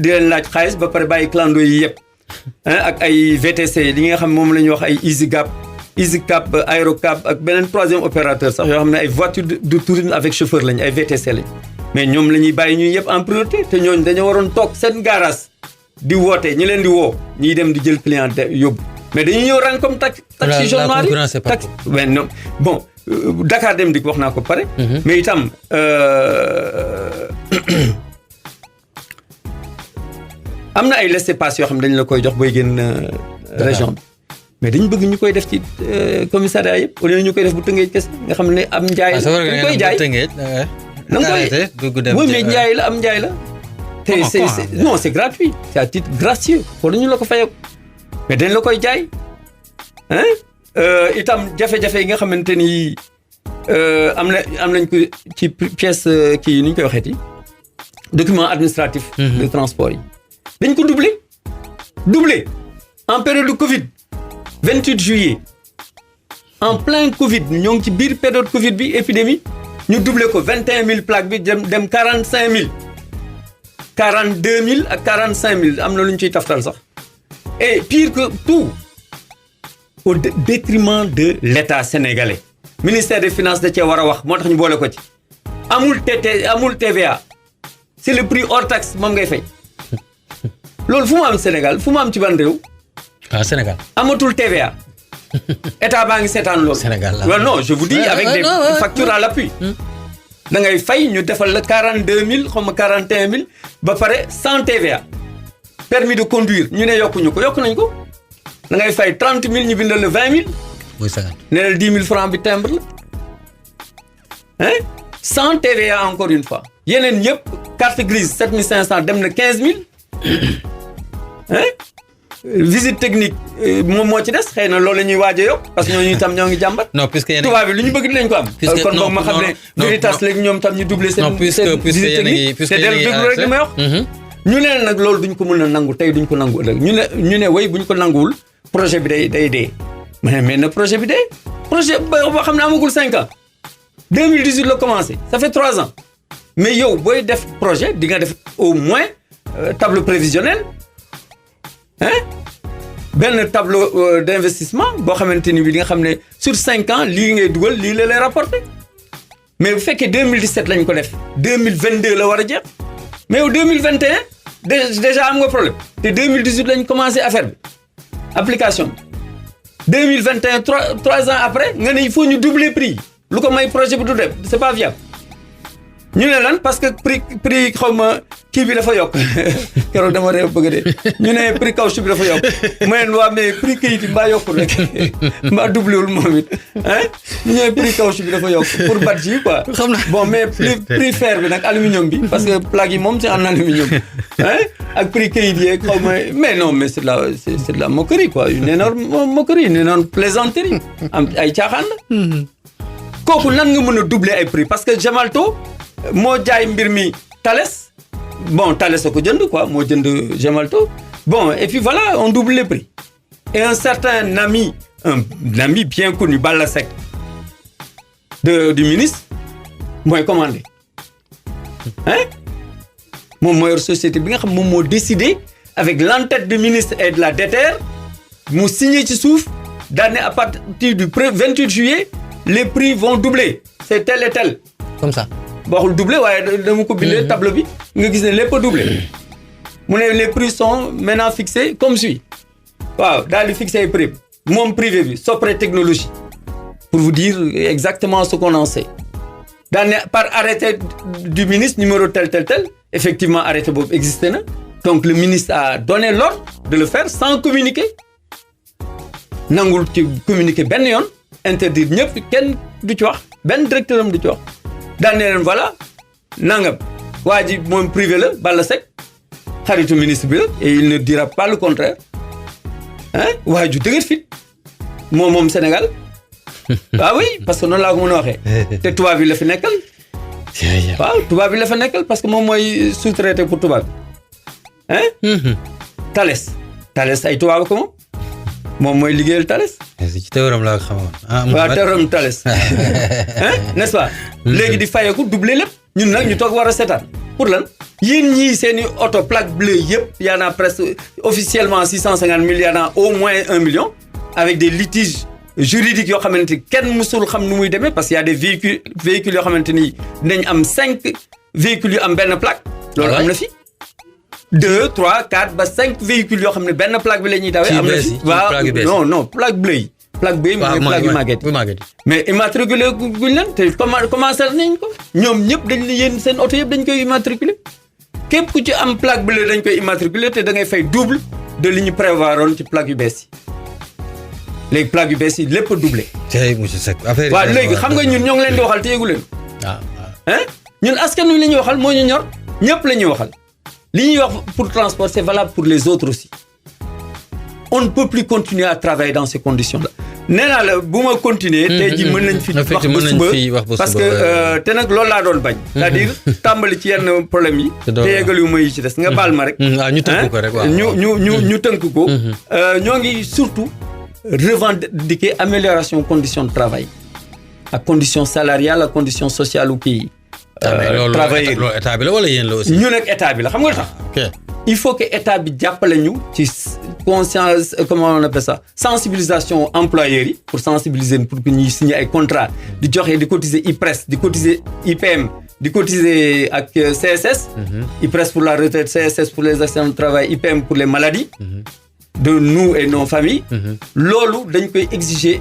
di leen laaj xaalis ba pare bàyyi clando yi yëpp ak ay VTC li nga xam moom la ñuy wax ay EasyCap Aérocap ak beneen 3e opérateur sax yoo xam ne ay voitures de tourisme avec chauffeur lañ ay VTC lañ mais ñoom la ñuy bàyyi ñuy yëpp en priorité te ñooñu dañoo waroon toog seen garage di woote ñi leen di woo ñiy dem di jël client yóbbu mais dañuy ñëw rang comme taxi jaune noir yi taxi mais non bon Dakar Dem Dikk wax naa ko pare mais itam am na ay laissez-passer yoo xam ne dañ la koy jox booy génn région bi mais dañu bëgg ñu koy def ci commissariat yëpp au lieu ñu koy def bu Tëngéej kese nga xam ne am njaay la dañ koy jaay da nga koy oui mais njaay la am njaay la te non c'est gratuit c'est à titre gracieux xool ñu la ko fayoo mais dañ la koy jaay itam jafe-jafe yi nga xamante ni am nañ ko ci pièce kii ni ñu koy waxeeti document administratif de transport yi dañ ko doublé en période de Covid 28 juillet en plein Covid ñoo ngi ci biir période Covid bi épidémie ñu doublé ko 21 000 plaques bi dem 45 000 42 000 ak 45 000 am na lu ñu ciy taftal sax et pire que tout au détriment de l'État sénégalais ministère des finances da cee war a wax moo tax ñu boole ko ci amul TVA c'est le prix hors taxe moom ngay fay loolu fu mu am Sénégal fu mu am ci ban réew. Sénégal amatul TVA état baa ngi seetaan loolu. Sénégal la non je vous dis avec des factures à l'appui. da ngay fay ñu defal la 42 000 xaw ma 41 000 ba pare sans TVA permis de conduire ñu ne yokk nañ ko da ngay fay 30 000 ñu bindal la 20 000. muy 50. nee na 10 000 francs bi timbre la sans TVA encore une fois yeneen yëpp carte grise 7 500 dem na 15 000 visite technique moom moo ci des xëy na loolu la ñuy waaj a yokk parce que ñooñu itam ñoo ngi jàmbat. non puisque yéen tubaab bi lu ñu bëgg dinañ ko am. kon boog ma xam ne Veritas léegi ñoom tam ñu doublé seen visite technique te dellu déglu rek li may wax. ñu ne nag loolu duñ ko mën a nangu tey duñ ko nangu ëllëg ñu ne way buñ ko nanguwul projet bi day dee mais na projet bi dee projet boo xam ne amagul 5 ans 2018 la commencé ça fait 3 ans mais yow booy def projet di nga def au moins tableau prévisionnel benn tableau d'investissement boo xamante ni bi di nga xam ne sur 5 ans lii ngay dugal lii la lay rapporter mais bu fekkee 2017 lañ ko def 2022 la war a jeex mais yow 2021 déjà am nga problème te 2018 lañ commencé affaire bi application bi 2021 3 ans après nga ne il faut ñu doubler prix lu ko may projet bi du dem c'est pas viable ñu ne lan parce que prix xaw ma kii bi dafa yokk keroog dama réew bëgg de ñu ne prix caoutchouc bi dafa yokk mu ne waa mais prix kayit yi mbaa yokkul rek mbaa doublé wul moom it ñu ne prix caoutchouc bi dafa yokk pour badge yi quoi. xam naa bon mais prix fer bi nag aluminium bi parce que plaque yi moom c'est en aluminium ak prix kayit yeeg xaw ma mais non mais c'est de la moquerie quoi une énorme moquerie une énorme plaisanterie am ay caaxaan la. kooku nan nga mën a doubler ay prix parce que Gemalto moo jaay mbir mi Thales bon Thales a ko jënd quoi moo jënd Gemalto bon et puis voilà on double les prix et un certain ami un ami bien connu Balla Seck du ministre mooy commandé moom moo yor société bi nga xam moom moo décidé avec l'entête du ministre et de la DETER mu signé ci suuf daal ne à partir du 28 juillet les prix vont doubler c'est tel et tel. comme ça. waxul doubler waaye dama ko bindee tableau bi nga gis ne lépp a doublé mu ne les prix sont maintenant fixés comme suit waaw daal di fixé ay prix moom privé bi Sopre Technologie pour vous dire exactement ce qu'on en sait daal ne par arrêté du ministre numéro tel effectivement arrêté boobu existé na donc le ministre a donné l'ordre de le faire sans communiquer nangul ci communiquer benn yoon interdire ñëpp kenn du ci wax benn directeur am du ci wax daal ne leen voilà nangam waa ji moom privé la Balla Seck xaritu ministre bi la et il ne dira pas le contraire waa ju dëgër fit moom Sénégal ah oui parce que noonu laa ko mën a waxee te tubaab bi la fi nekkal waaw tubaab bi la fa nekkal parce que moom mooy sous-traité pour tubaab bi Thales ay tubaab ko moom mooy liggéeyal Thales. ci théorème laa xamoon. waaw théorème Thales n'est-ce pas. léegi di fayeeku doublé lépp ñun nag ñu toog war a seetaan pour lan yéen ñii seen i auto plaque bleue yëpp y en a presque officiellement 650 000 y en a au moins 1 million avec des litiges juridiques yoo xamante ni kenn mësul xam nu muy demee parce que y a des véhicules yoo xamante ni dinañ am 5 véhicules yu am benn plaque. loolu am na fi. 2 3 4 ba 5 véhicules yoo xam ne benn plaque bi la ñuy dawee. am na fi waaw non plaque bleue yi. plaque bleue yi mooy plaque yu màgget mais immatriculé guñ leen te commencé nañ ko. ñoom ñëpp dañ la yéen seen oto yëpp dañ koy immatriculé képp ku ci am plaque bleue dañ koy immatriculé te da ngay fay double de li ñu prévoiroon ci plaque yu bees yi léegi plaque yu bees yi lépp a doublé. tey monsieur Seck affaire waaw léegi xam nga ñun ñoo ngi leen di waxal te yëgu leen. waaw ñun askan wi la ñuy waxal moo ñu ñor ñëpp la ñuy waxal. li ñuy wax pour transport c'est valable pour les autres aussi on ne peut plus continuer à travailler dans ces conditions là nee naa la bu ma continuer tey jii mën nañ fi wax ba suba parce que te nag loolu laa doon bañ c'est-à-dire tàmbali ci yenn problème yi te yeggal yu may yi ci des nga baal ma rek ñu tënk ko rek ñu tënk ko ñoo ngi surtout revendiquer amélioration conditions de travail ak conditions salariales ak conditions sociales ou kii travailleurs loolu état bi la wala yéen la aussi. ñu nekk état bi la xam nga tax. il faut que état bi jàppale ñu ci conscience comment on appelle ça sensibilisation employeurs yi pour sensibiliser pour que ñuy signer ay contrat di joxe di cotiser IPRES di cotiser IPM di cotiser ak CSS. IPRES pour la retraite CSS pour les accidents de travail IPM pour les maladies. de nous et nos familles. loolu dañ koy exiger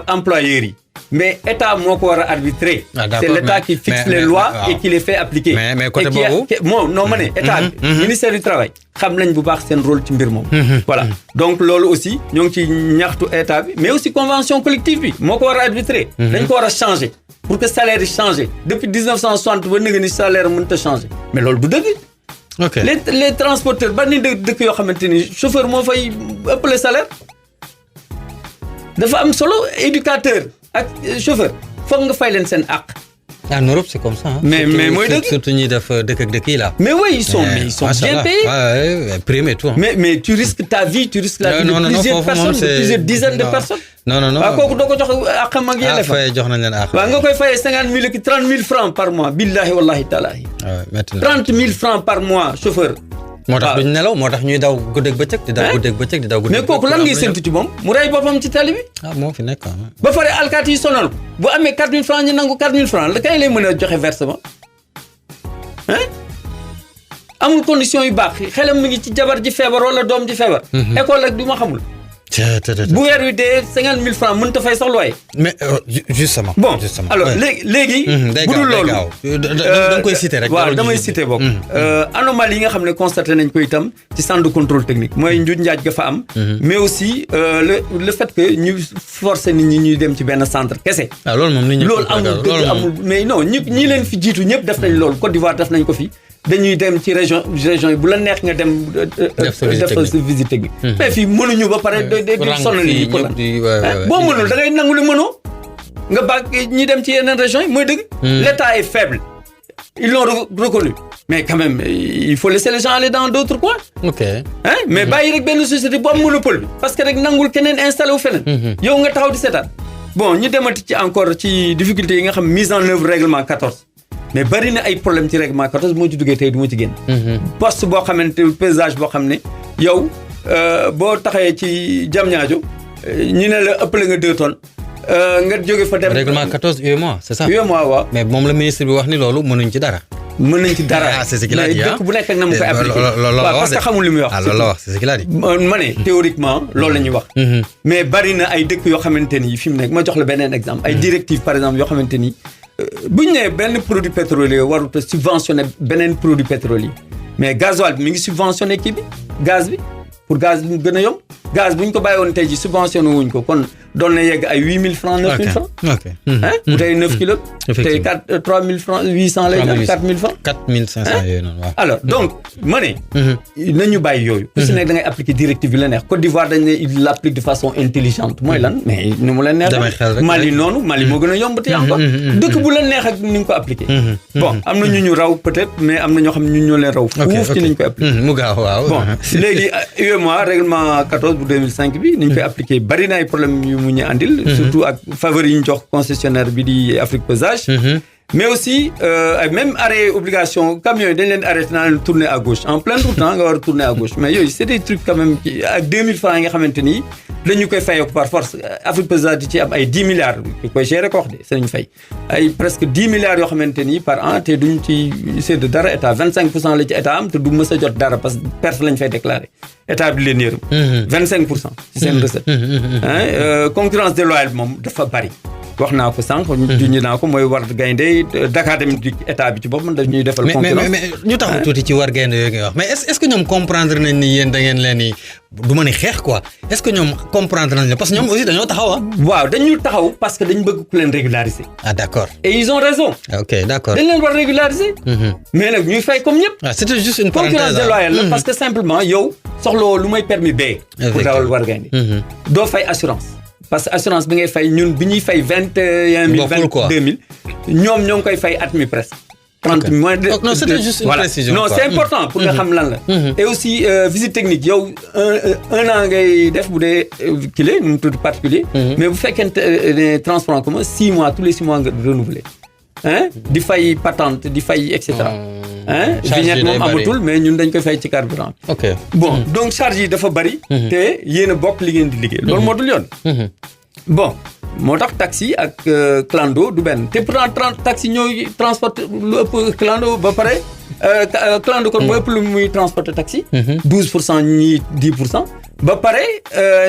employeurs yi. mais état moo ko war a arbitrer. C'est l'état qui fixe les lois et qui les fait appliquer. mais côté boobu non ma ne état bi. ministère du travail xam nañ bu baax seen rôle ci mbir moom. voilà donc loolu aussi ñoo ngi ci ñaxtu état bi mais aussi convention collective bi moo ko war a arbitrer. dañ ko war a changer pour que salaire yi changer depuis 1960 ba nëgë ni salaire mënut a changer mais loolu du dëgg. ok les transporteurs ba ni dëkk yoo xamante ni chauffeur moo fay ëppale salaire dafa am solo éducateur. ak chauffeur foog nga fay leen seen àq. en Europe c'est comme ça. mais mooy dëgg surtout ñuy def dëkk ak dëkk yi là. mais oui ils sont bien payés. prime et tout. mais tu risques ta vie tu risques la vie de plusieurs personnes de plusieurs dizaines de personnes. non waaw kooku doo ko jox àqam ak yelleefam. fay jox nañ leen àq. waaw nga koy fayee 50 000 ak 30 000 francs par mois billahi wallahi taalahi. 30 000 francs par mois chauffeur. moo tax duñ nelaw moo tax ñuy daw guddeeg bëccëg di daw guddeeg bëccëg di daw guddeeg mais kooku lan ngay séntu ci moom mu rey boppam ci tali bi. moo fi nekk ba pare alkaati yi sonal ko bu amee 4 000 francs ñu nangu 4 000 francs la kay lay mën a joxe versement amul condition yu baax xelam mi ngi ci jabar ji feebar wala doom ji feebar. école ak du ma xamul. bu weer wi dee 50 000 francs mënut a fay sax loyer. mais justement. bon alors léegi. bu dul loolu da nga koy citer rek. waaw damay citer bokk. anomalie yi nga xam ne constaté nañ ko itam ci centre de contrôle technique mooy njuuj njaaj ga fa am. mais aussi le fait que ñu forcer nit ñi ñuy dem ci benn centre kese. loolu moom nit ñi loolu amul mais non ñi leen fi jiitu ñëpp def nañ loolu Côte d'Ivoire def nañ ko fi. dañuy dem ci région yi bu la neex nga dem. def sa visite technique. mais fii mënuñu ba pare de sonal yi pour lan boo mënul da ngay nangu li mënoo nga bàgg ñi dem ci yeneen régions yi mooy dëgg. l'état est faible ils l'ont reconnu mais quand même il faut laisser les gens aller dans d'autres coins. ok mais bàyyi rek benn société bu am monopole bi parce que rek nangul keneen installé wu feneen. yow nga taxaw di seetaan. bon ñu demati ci encore ci difficulté yi nga xam mise en œuvre règlement 14 mais bari na ay problème ci règlement 14 moo ci duggee tey du ma ci génn. poste boo xamante paysage boo xam ne yow boo taxee ci Diamniadio ñu ne la ëppale nga 2 tonnes. nga jóge fa dem règlement 14 UEMOA c'est ça. UEMOA waaw. mais moom la ministre bi wax ni loolu mënuñ ci dara. mën nañ ci dara c'est ce qu'il a dit dëkk bu nekk ak na mu koy appliqué. waaw parce que xamul li muy wax. loolu la wax c'est ce qu'il a dit. ma ne théoriquement loolu la ñuy wax. mais bari na ay dëkk yoo xamante ni fi mu nekk ma jox la beneen exemple. ay directives par exemple yoo xamante ni bu ñu nee benn produit pétrolier warut a subventionné beneen produit pétrolier mais gasoil bi mi ngi subventionné kii bi gaz bi pour gaz bi mu gën a yomb gaz bu ñu ko bàyyi woon tey jii subventionné wuñ ko kon doon na yegg ay 8000 francs 9000 francs. ok bu tey 9 kilos. tey 3000 francs 800 lay jar 4000 francs. 4500 yooyu noonu waaw. alors donc ma ne. nañu bàyyi yooyu. ku si nekk da ngay appliquer directive bi la neex Côte d'Ivoire dañ ne il l'applique de façon intelligente mooy lan mais ni mu la neex. damay xel rek Mali noonu Mali moo gën a yomb te encore. dëkk bu la neex ak ni nga ko appliquer. bon am na ñu raw peut-être mais am na ñoo xam ne ñun ñoo leen raw. fuuf ci ni ñu koy appliquer. mu gaaw waaw. bon léegi UEMOA règlement 14 bu 2005 bi ni ñu koy appliquer bari na ay problèmes yu mu ñu andil. surtout ak faveur yi ñu jox concessionnaire bi di Afrique Pesage. mais aussi même arrêt obligation camions yi dañ leen arrêté naa leen tourner à gauche en pleine route nga war a tourner à gauche mais yooyu c'est des trucs quand même ak 2000 francs yi nga xamante ni dañu koy fayoo par force Afrique Pesage di ci am ay 10 milliards ki koy gérer ko wax de c'est ñu fay ay presque 10 milliards yoo xamante ni par an te duñ ci sédd dara état 25% la ci état am te du mës a jot dara parce que perte lañ fay déclarer état bi leen yërëm 25% ci seen recette concurrence déloyale bi moom dafa bari wax naa ko sànq juñu naa ko mooy war gaynde Dakar tamit di état bi ci boppam daf ñuy defal concurrence mais ñu taxaw tuuti ci war gaynde yooyu ngay wax mais est-ce que ñoom comprendre nañ ni yéen da ngeen leen ni du ma ni xeex quoi est-ce que ñoom comprendre nañ la parce que ñoom aussi dañoo taxaw waaw dañu taxaw parce que dañu bëgg ku leen régulariser d'accord et ils ont raison ok d'accord dañ leen war régulariser mais nag ñuy fay comme ñëpp c'était juste une parenthèse concurrence déloyale la parce que simplement yow soxlawoo lu may permis B pour dawal war gaynde doo fay assurance parce que assurance bi ngay fay ñun bi ñuy fay 21000 22000 ñoom ñoo ngi koy fay at mi presque 30 moins de non c'était juste une précision non c'est important pour nga xam lan la et aussi visite technique yow un an ngay def bu dee kile nu mu tudd particulier mais bu fekkente ne transport en commun 6 mois tous les 6 mois nga renouveler di fay patente di fay et cetera vignette moom amatul mais ñun dañ koy fay ci carburant ok bon donc charge yi dafa bari te yéen a bokk li ngeen di liggéey loolu moo dul yoon bon moo tax taxi ak clando du benn te pourtant taxi ñooy transporter lu ëpp clando ba pare clando kon moo ëpp lu muy transporter taxi 12% ñii 10% ba pare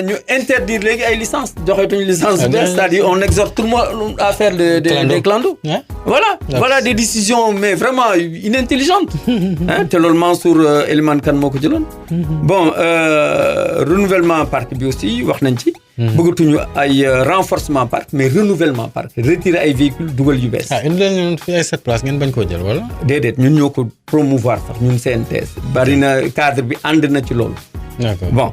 ñu interdire léegi ay licence joxeetuñu licence bu bees c'est-à-dire on exhorte tout le monde à faire des clando voilà des décisions mais vraiment inintelligentes te loolu Mansour Elimane Kane moo ko jëloon bon renouvellement parc bi aussi wax nañ ci bëggatuñu ay renforcement parc mais renouvellement parc retirer ay véhicules dugal yu bees indi leen fi ay 7 places ngeen bañ koo jël wala déedéet ñun ñoo ko promouvoir sax ñun CNTS bari na cadre bi ànd na ci loolu d'accord bon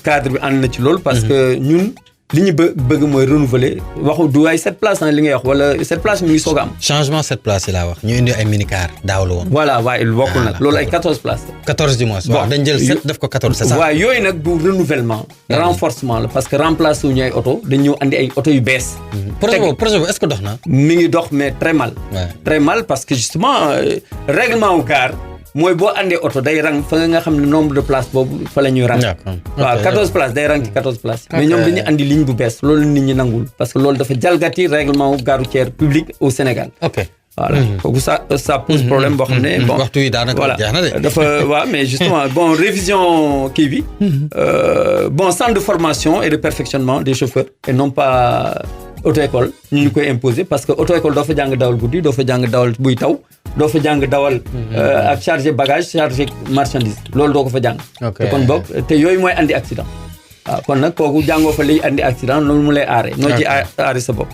cadre bi ànd na ci loolu parce que ñun li ñu bëgg mooy renouveler waxu du ay 7 places li ngay wax wala 7 places mi ngi soog a am. changement 7 places yi laa wax ñu indi ay minicar daaw la woon. voilà waaye bokkul nag loolu ay 14 places. 14 du moins. waaw dañ jël 7 def ko 14 c'est ça. waaw yooyu nag du renouvellement. renforcement la parce que remplacer wu ñu ay oto dañ ñëw andi ay oto yu bees. projet boobu est-ce que dox na. mi ngi dox mais très mal. très mal parce que justement règlement wu gare. mooy boo andee oto day rang fa nga xam ne nombre de places boobu fa la ñuy rang. waaw 14 places day rang ci 14 places. mais ñoom dañuy andi ligne bu bees loolu nit ñi nangul parce que loolu dafa jalgati règlement wu gare routière publique au Sénégal. ok voilà kooku ça pose problème boo xam ne. bon waxtu yi daanaka jeex na de. dafa waaw mais justement bon révision kii bi. bon centre de formation et de perfectionnement des chauffeurs et non pas auto-école ñu koy imposer parce que auto-école doo fa jàng dawal guddi doo fa jàng dawal buy taw. doo fa jàng dawal ak chargé bagage chargé marchandise loolu doo ko fa jàng te kon boog te yooyu mooy andi accident waaw kon nag kooku jàngoo fa liy andi accident loolu mu lay aare noo ci aare sa bopp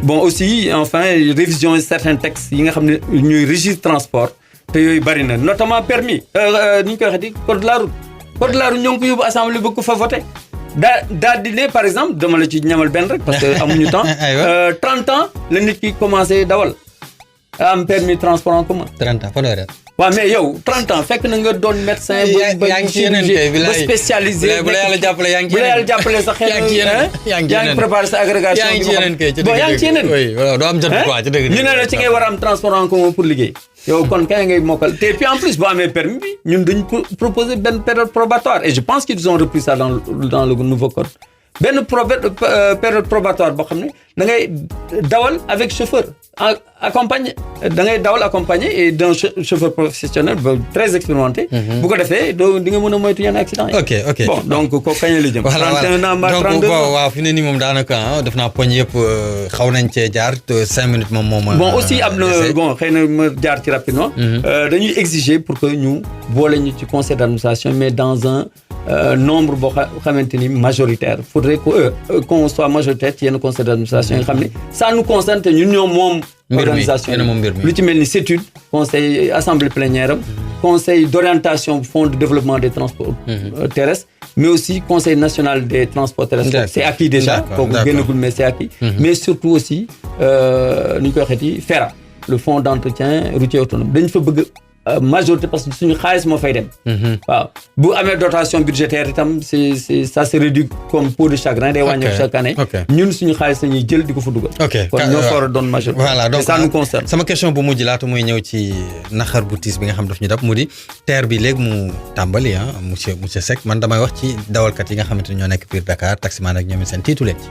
bon aussi enfin révision certains textes yi nga xam ne ñuy régir transport te yooyu bari na notamment permis ni ñu koy waxee code de la route ñoo ngi ko yóbbu assemblée bëgg ko fa voté daal di ne par exemple dama la ci ñamal benn rek parce que amuñu temps 30 ans la nit ki commencé dawal am permis transport en commun. 30 ans fanweeri at. waaw mais yow 30 ans fekk na nga doon médecin. yaa ngi ci yeneen kay ba spécialisé. bu la yàlla jàppale yaa ngi ci yeneen. bu la yàlla jàppale sax yaa ngi préparé sa agrégation. yaa ngi ci yeneen kay ci dëgg yaa ngi ci yeneen. oui voilà doo am jot quoi ci dëgg. ñu ne la ci ngay war a am transport en commun pour liggéey. yow kon kay ngay mokkal te puis en plus boo amee permis bi ñun dañu proposer benn période probatoire et je pense qu'ils ont repris ça dans le nouveau code. benn période probatoire boo xam ne da ngay dawal avec chauffeur accompagné da ngay dawal accompagné et d'un chauffeur professionnel très expérimenté. bu ko defee di nga mën a moytu yenn accident yi. ok bon donc kooku kañ la jëm. 31 ans mbaa 32 ans donc waaw fi ne nii moom daanaka def naa poñ yëpp xaw nañ cee jaar 5 minutes moom. bon aussi am na bon xëy na ma jaar ci rapidement. dañuy exiger pour que ñu boole ñu ci conseil d'administration mais dans un nombre boo xamante ni majoritaire faudrait qu'on soit majoritaire ci yenn conseil d'administration yi nga xam ne ça nous concerne te ñun ñoom moom. organisation lu ci mel ni CETUD conseil assemblée plénière conseil d'orientation fonds de développement des transports terrestres mais aussi conseil national des transports terrestres c'est acquis déjà kooku génnagul mais c'est acquis mais surtout aussi nu ñu koy waxeeti FERA le fonds d'entretien routier autonome dañ fa bëgg majorité parce que suñu xaalis moo fay dem. waaw bu amee dotation budgétaire itam ça se réduit comme peau de chagrin day wàññeeku chaque année. ñun suñu xaalis la ñuy jël di ko fa dugal. kon ñoo ko war a doon majorité. voilà donc ça nous concerne. sama question bu mujj laata muy ñëw ci naxar bu tiis bi nga xam daf ñu dab mu di TER bi léegi mu tàmbali monsieur Seck man damay wax ci dawalkat yi nga xamante ne ñoo nekk biir Dakar taximan ak ñoom seen tiitu leen ci.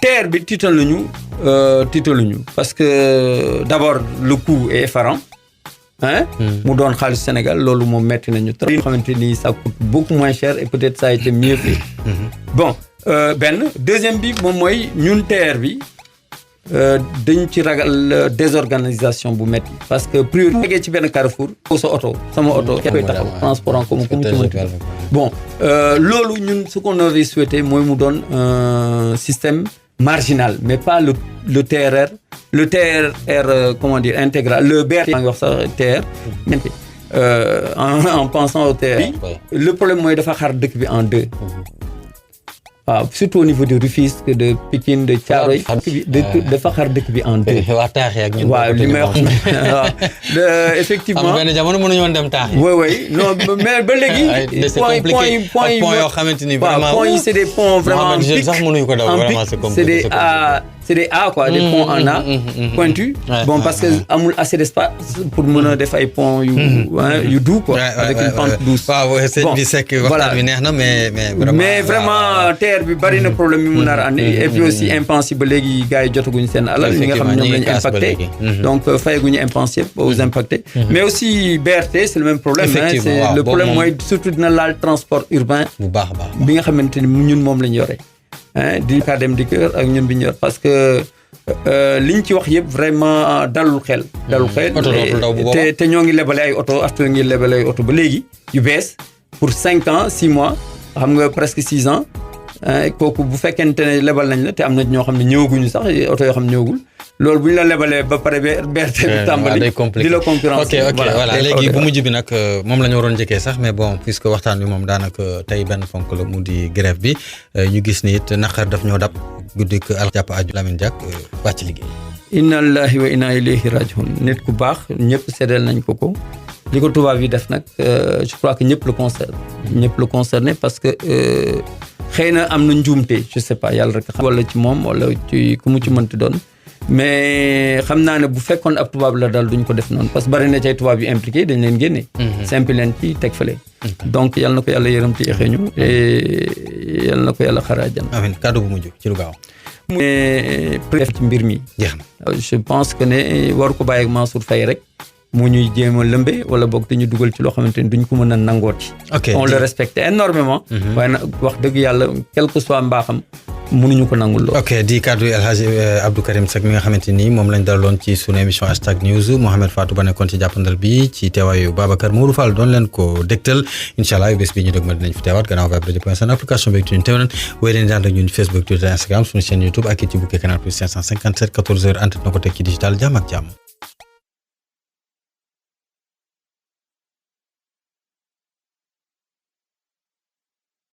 TER bi tiitaluñu parce que d'abord le coût est effarant. mu doon xaalis Sénégal loolu moom metti nañu trop. yoo xamante ni ça coûte beaucoup moins cher et peut-être ça a été mieux fait. bon deuxième bi moom mooy ñun TER bi dañ ci ragal désorganisation bu metti parce que priorité tegee ci benn carrefour. sa oto sama oto. kenn koy taxaw transport en commun ku mu ci mënti. bon loolu ñun ce qu'on aurait souhaité mooy mu doon système marginal mais pas le TER. Le TER comment dire intégral le BRT maa ngi wax sax TER en pensant au TER le problème mooy dafa xar dëkk bi en deux waaw surtout au niveau de Rufisque de Pikine de Thiaroye dafa xar dëkk bi en deux. waa taax yi ak ñun. waaw li may wax waaw effectivement. am benn jamono mënuñu woon dem taax yi. oui non mais ba léegi. point yoo xamante ni vraiment. points yi c'est des ponts vraiment pic sax mënuñu ko daw vraiment c'est compliqué. C'est des A quoi, des ponts en A pointus. Bon parce que amul assez d'espace pour mën a def ay ponts yu doux quoi, avec une pente douce. waaw sëñ bi Seck waxtaan bi neex na mais vraiment TER bi bari na problème yi mu nar a andi et puis aussi impense yi ba léegi gars yi jotaguñu seen alal ñi nga xam ne ñoom lañu impacté donc fayaguñu impense yëpp aux impactés mais aussi BRT c'est le même problème c'est le problème mooy surtout dina laal transport urbain bu baax a baax bi nga xamante ni ñun moom lañu yore di ka dem di kër ak ñun bi ñu yor parce que liñ ci wax yëpp vraiment dalul xel te ñoo ngi lebale ay oto after ngi lebale ay oto ba léegi yu bees pour 5 ans 6 mois xam nga presque 6 ans kooku bu fekkente ne lebal nañ la te am na ñoo xam ne ñëwaguñu sax oto yoo xam ne ñëwagul loolu bu ñu la lebalee ba pare BRT bi tàmbali di la concurrence ok voilà léegi bu mujj bi nag moom la ñu waroon njëkkee sax mais bon puisque waxtaan bi moom daanaka tey benn fonk la mu di grève bi ñu gis ni it naqar daf ñoo dab guddi ko al jàpp aju Lamine Diack wàcc liggéey. inna lillahi wa inna ilayhi rajiun nit ku baax ñëpp seddeel nañ ko li ko tubaab yi def nag je crois que ñëpp le concerné parce que xëy na am na njuumte je sais pas yàlla rek wala ci moom wala ci ku mu ci mënti doon mais xam naa ne bu fekkoon ab tubaab la daal duñ ko def noonu parce que bari na ci ay tubaab yu impliqué dañ leen génne. simple leen ci teg fële. donc yal na ko yàlla yërëm ci xeeñu et yal na ko yàlla xaraa jàmm. amiin kàddu bu mujj ci lu gaaw. mais def ci mbir mi. jeex na je pense que ne waru ko bàyyi ak Mansour Faye rek. moo ñuy jéem a lëmbe wala boog te ñu dugal ci loo xamante ni duñ ko mën a nangooti. on le respecte énormément waaye nag wax dëgg yàlla quel que soit mbaaxam mënuñu ko nangul lool. ok di kàddu El Hadj Abdou Karim Seck mi nga xamante ni moom lañ dalaloon ci sunu émission hashtag news Mouhamed Fatou ba nekkoon ci jàppandal bi ci teewaayu Babacar Mourou Fall doon leen ko dégtal incha allah bés bi ñu dëgg ma dinañ fi teewaat gannaaw Vibe Radio point sn application bi ci ñun teew nañ wéy leen di ànd ak ñun Facebook Twitter Instagram suñu chaîne YouTube ak ci bouquet canal plus 557 14h antenne na ko teg ci digital jàmm ak jàmm.